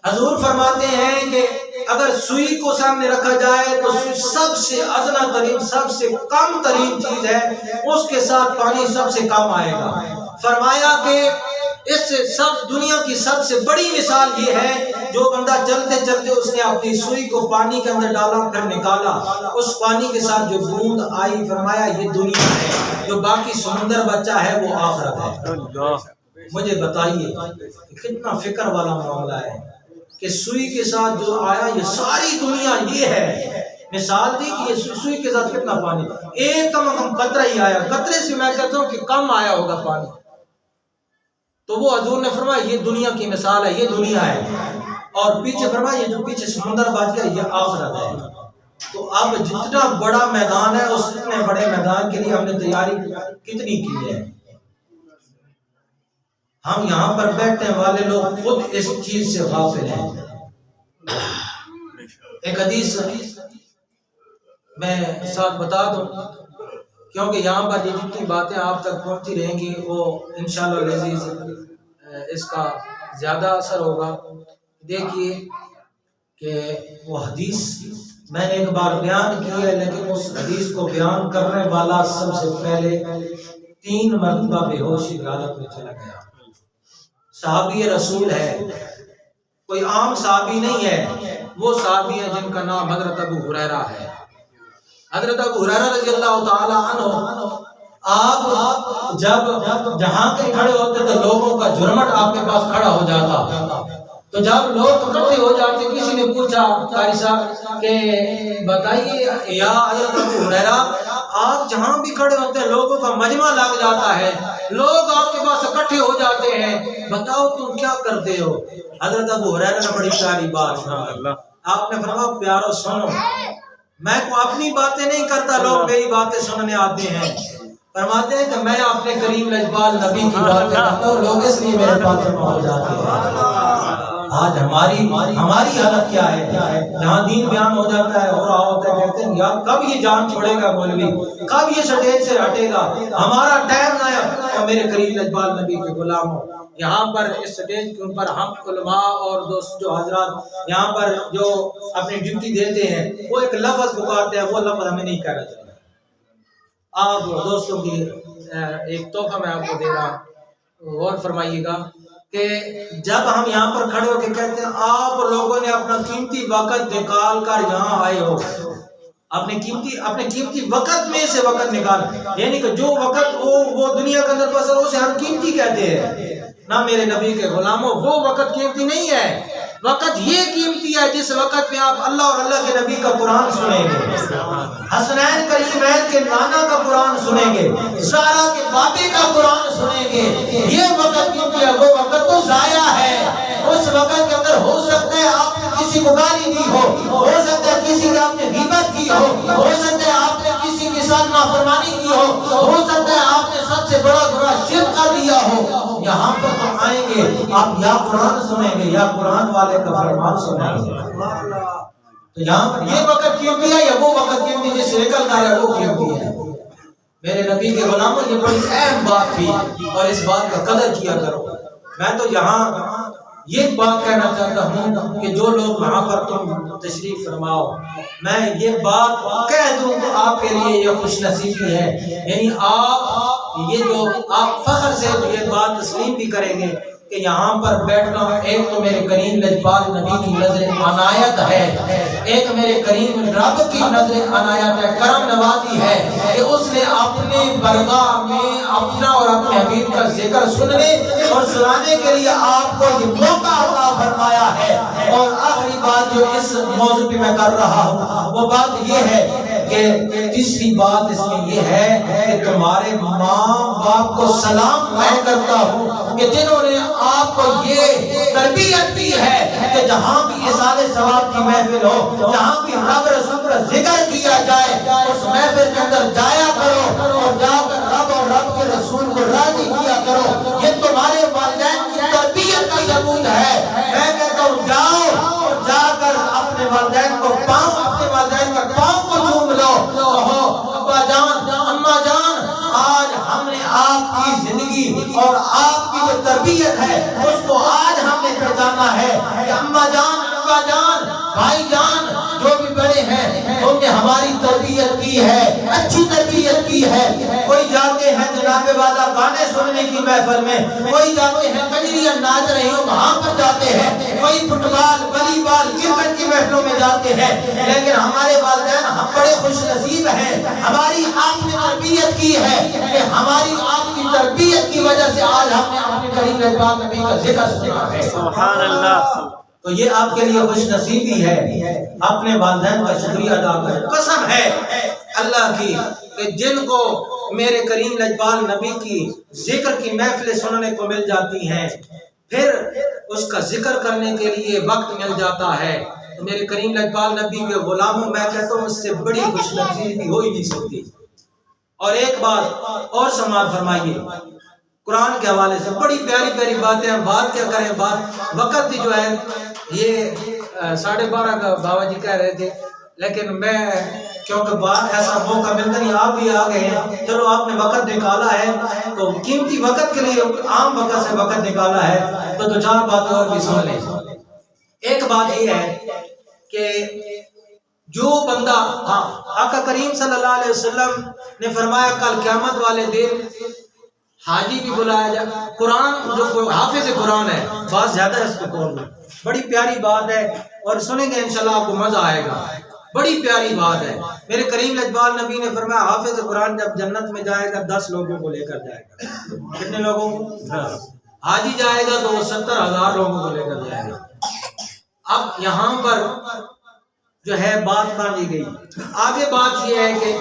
حضور فرماتے ہیں کہ اگر سوئی کو سامنے رکھا جائے تو سوئی سب سے ادنا ترین، سب سے کم ترین چیز ہے، اس کے ساتھ پانی سب سے کم آئے گا. فرمایا کہ اس سے سب دنیا کی سب سے بڑی مثال یہ ہے جو بندہ چلتے چلتے اس نے اپنی سوئی کو پانی کے اندر ڈالا پھر نکالا، اس پانی کے ساتھ جو بوند آئی فرمایا یہ دنیا ہے، جو باقی سمندر بچہ ہے وہ آخرت ہے. مجھے بتائیے کتنا فکر والا معاملہ ہے کہ سوئی کے ساتھ جو آیا یہ ساری دنیا یہ ہے. مثال دی کہ یہ سوئی کے ساتھ کتنا پانی، ایک کم کم قطرہ ہی آیا، قطرے سے میں کہتا ہوں کہ کم آیا ہوگا پانی. تو وہ حضور نے فرمایا یہ دنیا کی مثال ہے، یہ دنیا ہے. اور پیچھے فرمایا یہ جو پیچھے سمندر بچ گیا یہ آخرت ہے. تو اب جتنا بڑا میدان ہے اس اتنے بڑے میدان کے لیے ہم نے تیاری کتنی کی ہے؟ ہم یہاں پر بیٹھنے والے لوگ خود اس چیز سے غافل ہیں. ایک حدیث میں ساتھ بتا دوں کیونکہ یہاں پر جتنی باتیں آپ تک پہنچتی رہیں گی وہ انشاءاللہ العزیز اس کا زیادہ اثر ہوگا. دیکھیے کہ وہ حدیث میں نے ایک بار بیان کی ہے لیکن اس حدیث کو بیان کرنے والا سب سے پہلے 3 مرتبہ بے ہوشی کی حالت میں چلا گیا. صحابی رسول ہے، کوئی عام صحابی نہیں ہے. وہ صحابی ہے جن کا نام حضرت ابو ہریرہ ہے. حضرت ابو ہریرہ رضی اللہ تعالی عنہ آپ جب جہاں پہ کھڑے ہوتے تو لوگوں کا جھرمٹ آپ کے پاس کھڑا ہو جاتا. تو جب لوگ اکٹھے ہو جاتے کسی نے پوچھا قاری صاحب کہ بتائیے یا حضرت ابو ہریرہ آپ جہاں بھی کھڑے ہوتے ہیں لوگوں کا مجمع لگ جاتا ہے، لوگ آپ کے پاس اکٹھے ہو جاتے ہیں، بتاؤ تم کیا کرتے ہو؟ حضرت ابو ہریرہ نے بڑی پیاری بات فرمائی. آپ نے فرمایا پیارو سنو، میں کو اپنی باتیں نہیں کرتا، لوگ میری باتیں سننے آتے ہیں. فرماتے ہیں کہ میں اپنے کریم لجپال نبی کی باتیں کرتا ہوں، لوگ اس لیے میرے پاس جمع ہو جاتے ہیں. آج ہماری حالت کیا ہے؟ جہاں دین بیان ہو جاتا ہے اور ہوتا ہے کہتے ہیں یار کب یہ جان چھوڑے گا مولوی، کب یہ سٹیج سے ہٹے گا، ہمارا ٹائم نہ ہے. اور میرے کریم لجپال نبی کے غلاموں، یہاں پر اس سٹیج کے اوپر ہم علماء اور دوست جو حضرات یہاں پر جو اپنی ڈیوٹی دیتے ہیں وہ ایک لفظ پکارتے ہیں، وہ لفظ ہمیں نہیں کہنا چاہیے. آپ دوستوں کی ایک تحفہ میں آپ کو دے رہا ہوں. غور فرمائیے گا کہ جب ہم یہاں پر کھڑے ہو کے کہتے ہیں آپ لوگوں نے اپنا قیمتی وقت نکال کر یہاں آئے ہو، اپنے قیمتی وقت میں سے وقت نکال، یعنی کہ جو وقت وہ دنیا کے اندر بسر اسے ہم قیمتی کہتے ہیں نہ میرے نبی کے غلاموں، وہ وقت قیمتی نہیں ہے۔ وقت یہ قیمتی ہے جس وقت میں آپ اللہ اور اللہ کے نبی کا قرآن سنیں گے، حسنین کریمین کے نانا کا قرآن سنیں گے، زہرا کے بابے کا قرآن سنیں گے۔ یہ وقت قیمتی ہے، وہ وقت تو ضائع ہے۔ اس وقت کے اندر ہو سکتا ہے آپ نے کسی کو گالی دی ہو سکتا ہے کسی کی آپ نے غیبت کی ہو سکتا ہے آپ نے کسی کے ساتھ نافرمانی کی ہو سکتا ہے آپ نے سب سے بڑا گناہ شرک کر دیا ہو۔ یہاں پر ہم آئیں گے، آپ یا قرآن سنیں گے یا قرآن والے کا فرمان سنیں گے۔ تو یہاں پر یہ وقت قیمتی ہے یا وہ وقت قیمتی جس سے نکل کر ہے وہ قیمتی ہے؟ میرے نبی کے غلاموں یہ بڑی اہم بات تھی اور اس بات کا قدر کیا کرو۔ میں تو یہاں یہ بات کہنا چاہتا ہوں کہ جو لوگ وہاں پر تم تشریف فرماؤ، میں یہ بات کہہ دوں تو آپ کے لیے یہ خوش نصیبی ہے، یعنی آپ فخر سے یہ بات تسلیم بھی کریں گے کہ یہاں پر بیٹھنا ایک تو میرے کریم لجپال نبی کی نظر عنایت ہے، ایک میرے کریم رب کی نظر عنایت ہے، کرم نوازی ہے کہ اس نے اپنے برگاہ میں اپنا اور اپنے حبیب کا ذکر سننے اور سنانے کے لیے آپ کو یہ موقع عطا فرمایا ہے۔ اور آخری بات جو اس موضوع پہ میں کر رہا ہوں وہ بات یہ ہے کہ تیسری بات اس میں یہ ہے کہ تمہارے ماں باپ کو سلام میں کرتا ہوں کہ جنہوں نے آپ کو یہ تربیت دی ہے کہ جہاں بھی اصالِ ثواب کی محفل ہو، جہاں بھی رب رسول کا ذکر کیا جائے اس محفل کے اندر جایا کرو اور جا کر رب اور رب کے رسول کو راضی کیا کرو۔ یہ تمہارے والدین کی تربیت کا ثبوت ہے۔ میں کہتا ہوں جاؤ اور جا کر اپنے والدین کا پاؤں کو چوم لو، کہو ابا جان اماں جان آج ہم نے آپ کی زندگی اور آپ کی جو تربیت ہے اس کو آج ہم نے پہچانا ہے کہ اماں جان ابا جان بھائی جان جو بھی بڑے ہیں تم نے ہماری تربیت کی ہے، اچھی تربیت کی ہے۔ کوئی جاتے ہیں جناب والا گانے سننے کی محفل میں، کوئی جاتے ہیں کجریاں ناچ رہی ہوں وہاں پر جاتے ہیں، کوئی فٹ بال والی بال کرکٹ کی محفلوں میں جاتے ہیں، لیکن ہمارے والدین ہم بڑے خوش نصیب ہیں، ہماری آپ نے تربیت کی ہے کہ ہماری آپ کی تربیت کی وجہ سے آج ہم نے اپنے کریم لجپال نبی کا ذکر سنا ہے۔ سبحان اللہ۔ تو یہ آپ کے لیے خوش نصیبی ہے، اپنے والدین کا شکریہ ادا کریں۔ قسم ہے اللہ کی کہ جن کو میرے کریم لجپال نبی کی ذکر کی محفلیں سننے کو مل جاتی ہیں پھر اس کا ذکر کرنے کے لیے وقت مل جاتا ہے، تو میرے کریم لجپال نبی کے غلاموں میں کہتا ہوں اس سے بڑی خوش نصیبی ہو ہی نہیں سکتی۔ اور ایک بات اور سماعت فرمائیے، قرآن کے حوالے سے بڑی پیاری پیاری باتیں ہیں، بات کیا کریں، وقت جو ہے یہ 12:30 کا بابا جی کہہ رہے تھے، لیکن میں کیونکہ بات ایسا موقع ملتا نہیں، آپ بھی آ گئے ہیں، چلو آپ نے وقت نکالا ہے تو قیمتی وقت کے لیے عام وقت سے وقت نکالا ہے تو دو چار باتیں اور بھی سن لیں۔ ایک بات یہ ہے کہ جو بندہ آقا کریم صلی اللہ علیہ وسلم نے فرمایا کل قیامت والے دن حاجی بھی بلایا جائے، قرآن جو حافظ قرآن ہے، بات زیادہ ہے اس کو کون میں، بڑی پیاری بات ہے اور سنیں گے انشاءاللہ آپ کو مزہ آئے گا، بڑی پیاری بات ہے۔ میرے کریم لجپال نبی نے فرمایا حافظ قرآن جب جنت میں جائے گا 10 لوگوں کو لے کر جائے گا۔ کتنے لوگوں کو؟ حاجی جائے گا تو وہ 70,000 لوگوں کو لے کر جائے گا۔ اب یہاں پر جو ہے بات باندھی گئی، آگے بات یہ ہے کہ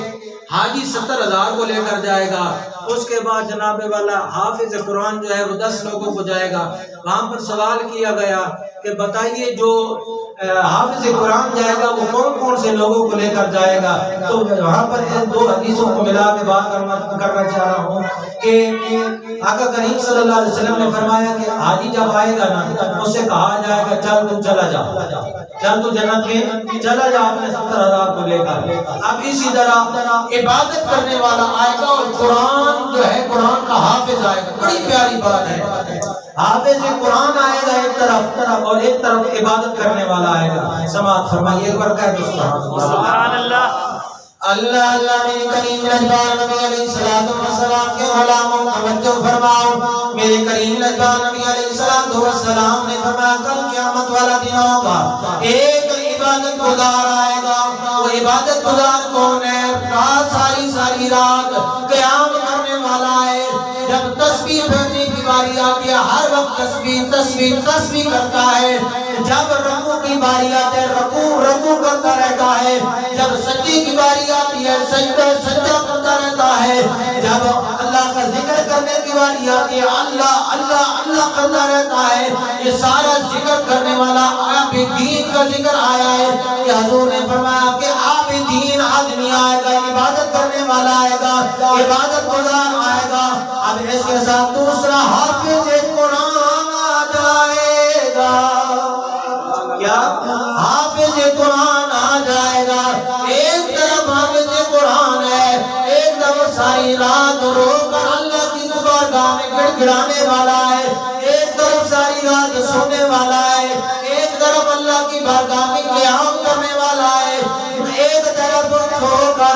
حاجی 70,000 کو لے کر جائے گا، اس کے بعد جناب والا حافظ قرآن جو ہے وہ 10 لوگوں کو جائے گا۔ وہاں پر سوال کیا گیا کہ بتائیے جو حافظ قرآن جائے گا وہ کون کون سے لوگوں کو لے کر جائے گا؟ تو وہاں پر دو حدیثوں کو ملا کے بات کرنا چاہ رہا ہوں کہ آقا کریم صلی اللہ علیہ وسلم نے فرمایا کہ حاجی جب آئے گا نا اس سے کہا جائے گا چل تو چلا جا، چل تو جنت میں چلا جا اپنے 70,000 کو لے کر۔ اب اسی طرح عبادت کرنے والا آئے گا اور قرآن جو ہے قرآن کا حافظ آئے گا، بڑی پیاری بات ہے، حافظ قرآن آئے گا ایک طرف اور ایک طرف عبادت کرنے والا آئے گا۔ سماعت فرمائیے ایک بار کہہ دو سبحان اللہ۔ اللہ اللہ میرے کریم رجبان نبی علیہ السلام کے غلاموں توجہ فرماؤ. میرے کریم رجبان نبی علیہ السلام نے فرمایا کل قیامت والا دن ہوگا, ایک عبادت گزار آئے گا. وہ عبادت گزار کون ہے؟ رات ساری رات قیام کرنے والا ہے. جب تسبیح پڑھنے کی باری آتی ہے ہر وقت تسبیح کرتا ہے. جب رکوع کی باری آتی ہے رکوع کرتا رہتا ہے. جب سجدے کی باری آتی ہے سجدہ کرتا رہتا ہے. جب اللہ کا ذکر کرنے کی باری آتی ہے اللہ کرتا رہتا ہے. یہ سارا ذکر کرنے والا عابدین کا ذکر آیا ہے کہ حضور نے فرمایا کہ عابدین آدمی آئے گا, عبادت کرنے والا آئے گا, عبادت گزار آئے گا. اب اس کے ساتھ دوسرا حافظ قرآن آ جائے گا. کیا حافظ قرآن آ جائے گا. ایک طرف حافظ قرآن ہے, ایک طرف ساری رات رو کر اللہ کی بارگاہ میں گڑ گڑانے والا ہے, ایک طرف ساری رات سونے والا ہے, ایک طرف اللہ کی بارگاہ میں قیام کرنے والا ہے, ایک طرف کھو کر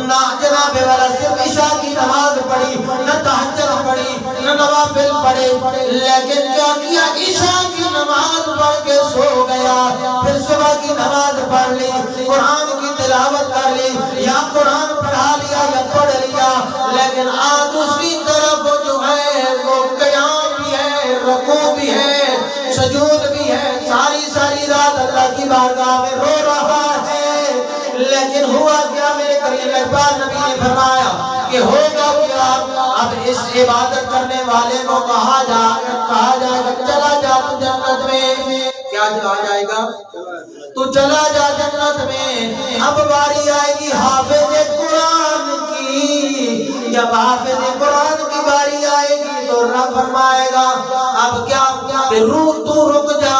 نہ جناب والا صرف عشاء کی نماز پڑھی, نہ تہجد پڑھی, نہ نوافل پڑھے, لیکن کیا کیا عشاء کی نماز پڑھ کے سو گیا, پھر صبح کی نماز پڑھ لی, قرآن کی تلاوت کر لی, یا قرآن پڑھا لیا یا پڑھ لیا, لیکن دوسری طرف جو ہے وہ قیام بھی ہے, رکوع بھی ہے, سجود بھی ہے, ساری رات اللہ کی بارگاہ میں رو رہا ہے. لیکن ہوا کیا؟ میرے کریم رجبان نبی نے فرمایا کہ ہوگا کیا؟ اب اس عبادت کرنے والے کو کہا جائے گا چلا جا تو جنت میں. کیا چلا جائے گا؟ تو چلا جا جنت میں. اب باری آئے گی حافظ قرآن کی. جب حافظ قرآن کی باری آئے گی تو رب فرمائے گا اب کیا تو رک جا.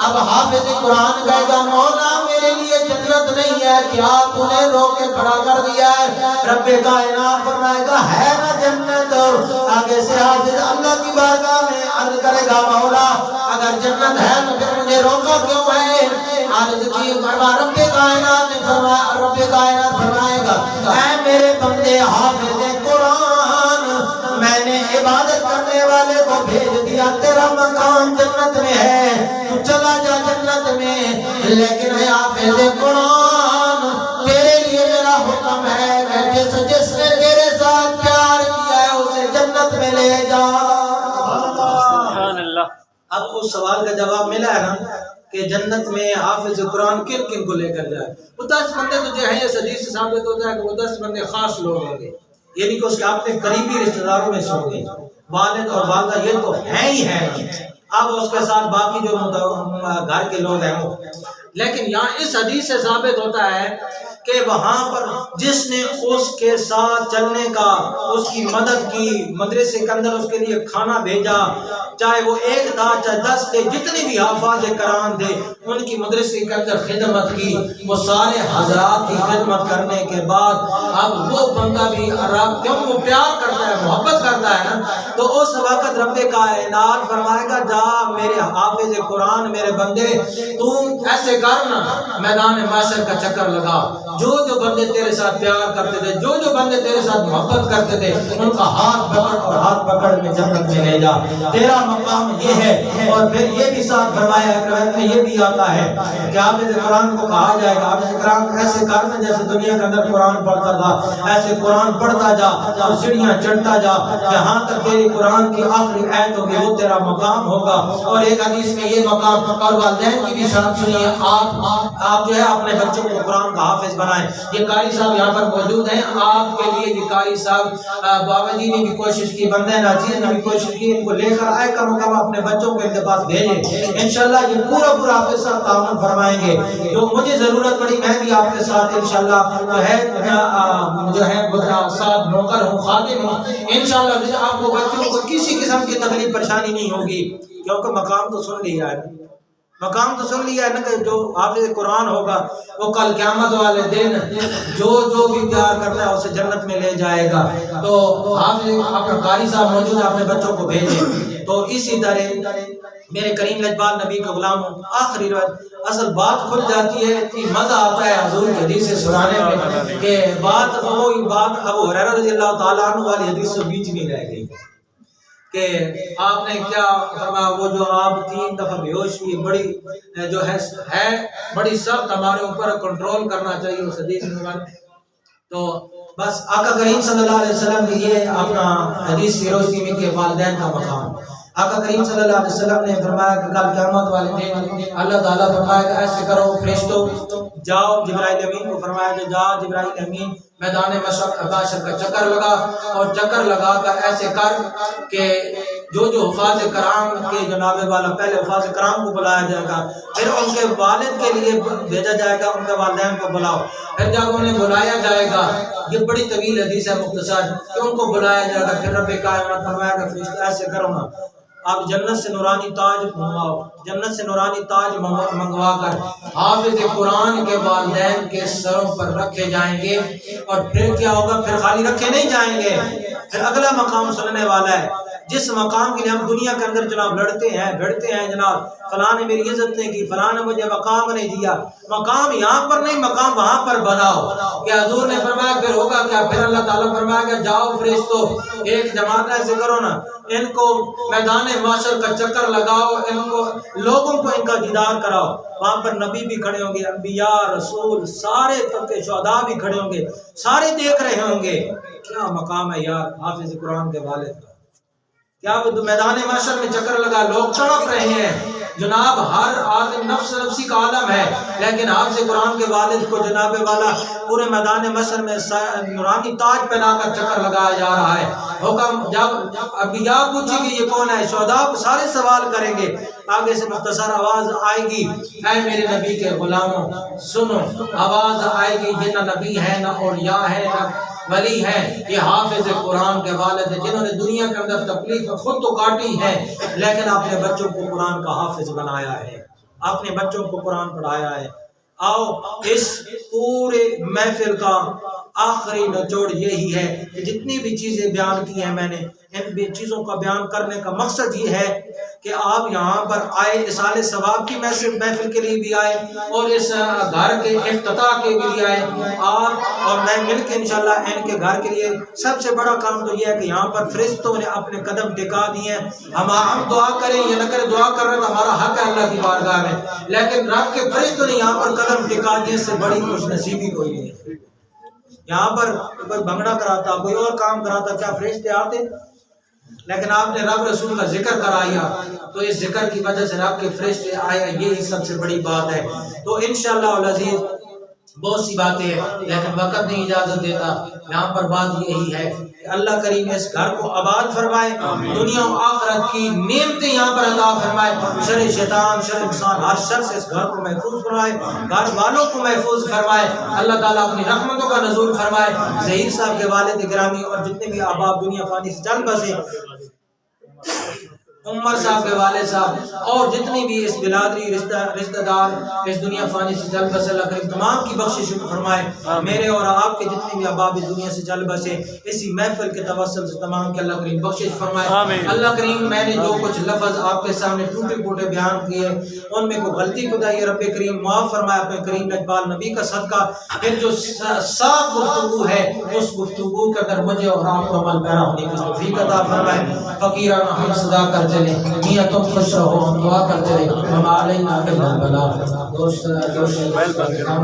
اب حافظ قرآن کہے گا مولا میرے لیے جنت نہیں ہے, کیا تو نے روک کے کھڑا کر دیا ہے؟ رب کائنات فرمائے گا ہے نا جنت. آگے سے حافظ اللہ کی بارگاہ میں عرض کرے گا مولا اگر جنت ہے تو پھر مجھے روکا کیوں ہے؟ عرض کی رب کائنات نے فرمایا, رب کائنات فرمائے گا اے میرے بندے حافظ قرآن, میں نے عبادت کرنے والے کو بھیج دیا, تیرا مقام جنت میں ہے, تو چلا جا جنت میں. لیکن اے حافظ قرآن تیرے لیے میرا حکم ہے کہ جس نے تیرے ساتھ پیار کیا ہے اسے جنت میں لے جا. سبحان اللہ. اب اس سوال کا جواب ملا ہے نا کہ جنت میں حافظ قرآن کن کن کو لے کر جائے. وہ 10 بندے تو جو ہیں اس حدیث سے ثابت ہوتا ہے کہ وہ 10 بندے خاص لوگ ہوں گے, یعنی کہ اس کے اپنے قریبی رشتہ داروں میں سے ہوں گے, والد اور والدہ یہ تو ہیں ہی ہیں. اب اس کے ساتھ باقی جو گھر کے لوگ ہیں وہ. لیکن یہاں اس حدیث سے ثابت ہوتا ہے کہ وہاں پر جس نے اس کے ساتھ چلنے کا, اس کی مدد کی, مدرسے کے اندر اس کے لیے کھانا بھیجا, چاہے وہ 1 تھا چاہے 10 تھے, جتنے بھی حافظ قرآن تھے ان کی مدرسے کے اندر خدمت کی, وہ سارے حضرات کی خدمت کرنے کے بعد اب وہ بندہ بھی کیوں وہ پیار کرتا ہے, محبت کرتا ہے نا, تو اس وقت رب کائنات فرمائے گا جا میرے حافظ قرآن میرے بندے تو ایسے کرنا, میدان محشر کا چکر لگا, جو بندے تیرے ساتھ پیار کرتے تھے, جو بندے تیرے ساتھ محبت کرتے تھے, ان کا ہاتھ پکڑ اور ہاتھ پکڑ میں جنت میں لے جا, تیرا مقام یہ ہے. اور پھر یہ بھی ساتھ فرمایا روایت میں یہ بھی آتا ہے کہ حافظ قرآن کو کہا جائے گا حافظ قرآن ایسے کرنا جیسے دنیا کے اندر قرآن پڑھتا تھا, ایسے قرآن پڑھتا جا اور سیڑھیاں چڑھتا جا جہاں تک تیری قرآن کی آخری آیت ہوگی وہ تیرا مقام ہوگا. اور ایک حدیث میں یہ مقام اور والدین کی بھی شان سنیے, آپ جو ہے اپنے بچوں کو قرآن کا حافظ بنائیں. یہ قاری صاحب یہاں پر موجود ہیں, آپ کے لیے یہ قاری صاحب بابا جی نے بھی کوشش کی, بندے ناچیز نے بھی کوشش کی, ان کو لے کر آئے کم کم اپنے بچوں کو ان کے پاس بھیجیں. انشاءاللہ یہ پورا آپ کے ساتھ تعاون فرمائیں گے. جو مجھے ضرورت پڑی میں بھی آپ کے ساتھ انشاءاللہ جو ہے ساتھ نوکر ہوں, خادم ہوں. انشاءاللہ آپ کو بچوں کو کسی قسم کی تکلیف پریشانی نہیں ہوگی, کیونکہ مقام تو سن لیا ہے, مقام تو سن لیا ہے نا کہ جو حافظ قرآن ہوگا وہ کل قیامت والے دن جو بھی پیار کرتا ہے اسے جنت میں لے جائے گا. تو حافظ اپنا قاری صاحب موجود ہے, اپنے بچوں کو بھیجیں. تو اسی طرح میرے کریم لجبال نبی کے غلاموں آخری روایت اصل بات کھل جاتی ہے، اتنی مزہ آتا ہے حضور کی حدیث سے سنانے میں کہ بات وہی بات ابو ہریرہ رضی اللہ تعالیٰ عنہ والی حدیث سے بیچ نہیں رہ گئی کہ آپ نے کیا فرمایا، وہ جو آپ 3 دفعہ بے ہوش ہوئی، بڑی جو ہے بڑی سخت ہمارے اوپر کنٹرول کرنا چاہیے اس حدیث میں۔ تو بس آقا کریم صلی اللہ علیہ وسلم نے یہ اپنا حدیث کی روشنی میں کہ والدین کا مقام، آقا کریم صلی اللہ علیہ وسلم نے فرمایا کہ کل قیامت والے دن اللہ تعالیٰ فرمایا کہ ایسے کرو فرشتوں جاؤ، جبرائیل امین کو فرمایا کہ جاؤ جبرائیل امین میدان محشر کا چکر لگا، اور چکر لگا کر ایسے کر کہ جو حفاظ کرام کے جناب والا، پہلے حفاظ کرام کو بلایا جائے گا، پھر ان کے والد کے لیے بھیجا جائے گا، ان کے والدین کو بلاؤ، پھر جب انہیں بلایا جائے گا، یہ بڑی طویل حدیث ہے مختصر، کہ ان کو بلایا جائے گا، پھر رب کائنات فرمایا کہ فرشتے ایسے کرو نا، آپ جنت سے نورانی تاج منگواؤ، جنت سے نورانی تاج منگوا کر حافظ قرآن کے والدین کے سروں پر رکھے جائیں گے، اور پھر کیا ہوگا، پھر خالی رکھے نہیں جائیں گے، پھر اگلا مقام سننے والا ہے، جس مقام کے لیے ہم دنیا کے اندر جناب لڑتے ہیں بھڑتے ہیں، جناب فلاں نے میری عزت نہیں کی، فلاں نے مجھے مقام نہیں دیا، مقام یہاں پر نہیں، مقام وہاں پر بناؤ۔ کہ حضور نے فرمایا پھر ہوگا کیا، پھر اللہ تعالیٰ فرمایا کہ جاؤ فرشتوں ایک جماعت ایسے کرو نا، ان کو میدان معاشر کا چکر لگاؤ، ان کو لوگوں کو ان کا دیدار کراؤ، وہاں پر نبی بھی کھڑے ہوں گے، انبیاء رسول سارے طبقے شہداء بھی کھڑے ہوں گے، سارے دیکھ رہے ہوں گے، کیا مقام ہے یار حافظ قرآن کے والد کا، کیا وہ میدان معاشر میں چکر لگا، لوگ تڑپ رہے ہیں، جناب ہر آدم نفسی کا عالم ہے، لیکن حافظ قرآن کے والد کو جناب والا پورے میدان معاشر میں نورانی تاج پہنا کر چکر لگایا جا رہا ہے۔ حکم جب انبیاء پوچھیں گے یہ کون ہے، شہداء سارے سوال کریں گے، آگے سے مختصر آواز آئے گی، اے میرے نبی کے غلاموں سنو، آواز آئے گی، یہ نہ نبی ہے نہ اولیاء ہے نہ ولی ہے، یہ حافظ قرآن کے والد ہیں، جنہوں نے دنیا کے اندر تکلیف خود تو کاٹی ہے، لیکن اپنے بچوں کو قرآن کا حافظ بنایا ہے، اپنے بچوں کو قرآن پڑھایا ہے۔ آؤ اس پورے محفل کا آخری نچوڑ یہی ہے کہ جتنی بھی چیزیں بیان کی ہیں میں نے، ان بھی چیزوں کا بیان کرنے کا مقصد یہ ہے کہ آپ یہاں پر آئے، اصال ثواب کی محفل کے لیے بھی آئے، اور اس گھر کے افتتاح کے لیے آئے، آپ اور میں مل کے انشاءاللہ ان کے گھر کے لیے سب سے بڑا کام تو یہ ہے کہ یہاں پر فرشتوں نے اپنے قدم ٹکا دیے ہیں، ہم دعا کریں یا نہ کریں، دعا کر رہے ہیں ہمارا حق ہے اللہ کی بارگاہ میں، لیکن رب کے فرشتوں نے یہاں پر قدم ٹکا دیے، اس سے بڑی خوش نصیبی کوئی نہیں ہے۔ یہاں پر کوئی بھنگڑا کراتا، کوئی اور کام کراتا، کیا فرشتے آتے؟ لیکن آپ نے رب رسول کا ذکر کرایا، تو اس ذکر کی وجہ سے رب کے فرشتے آیا، یہی سب سے بڑی بات ہے۔ تو انشاءاللہ العزیز بہت سی باتیں ہیں، لیکن وقت نہیں اجازت دیتا، یہاں پر بات یہی ہے کہ اللہ کریم اس گھر کو آباد فرمائے، دنیا و آخرت کی نعمتیں یہاں پر عطا فرمائے، شر شیطان شر انسان ہر شر سے اس گھر کو محفوظ فرمائے، گھر والوں کو محفوظ فرمائے، اللہ تعالیٰ اپنی رحمتوں کا نزول فرمائے، ظہیر صاحب کے والد گرامی اور جتنے بھی احباب دنیا فانی سے چل بسے، عمر صاحب کے والد صاحب اور جتنی بھی اس بلادری رشتہ دار اس دنیا فانی سے چل بسے، اللہ کریم تمام کی بخشش فرمائے، میرے اور آپ کے جتنے بھی احباب اس دنیا سے چل بسے، اسی محفل کے توسل سے تمام کے اللہ کریم بخشش فرمائے۔ اللہ کریم میں نے جو کچھ لفظ آپ کے سامنے ٹوٹے پھوٹے بیان کیے، ان میں کوئی غلطی خدائی رب کریم معاف فرمائے اپنے کریم اجبال نبی کا صدقہ، پھر جو صاف گفتگو ہے اس گفتگو کے اندر مجھے اور آپ کو عمل پیرا ہونے کی توفیق عطا فرمائے۔ فقیرانہ ہم صدا کر چلے، میاں تم خوش رہو، ہم دعا کر چلے، ہم علینا الا البلاغ۔ دوست مصطفیٰ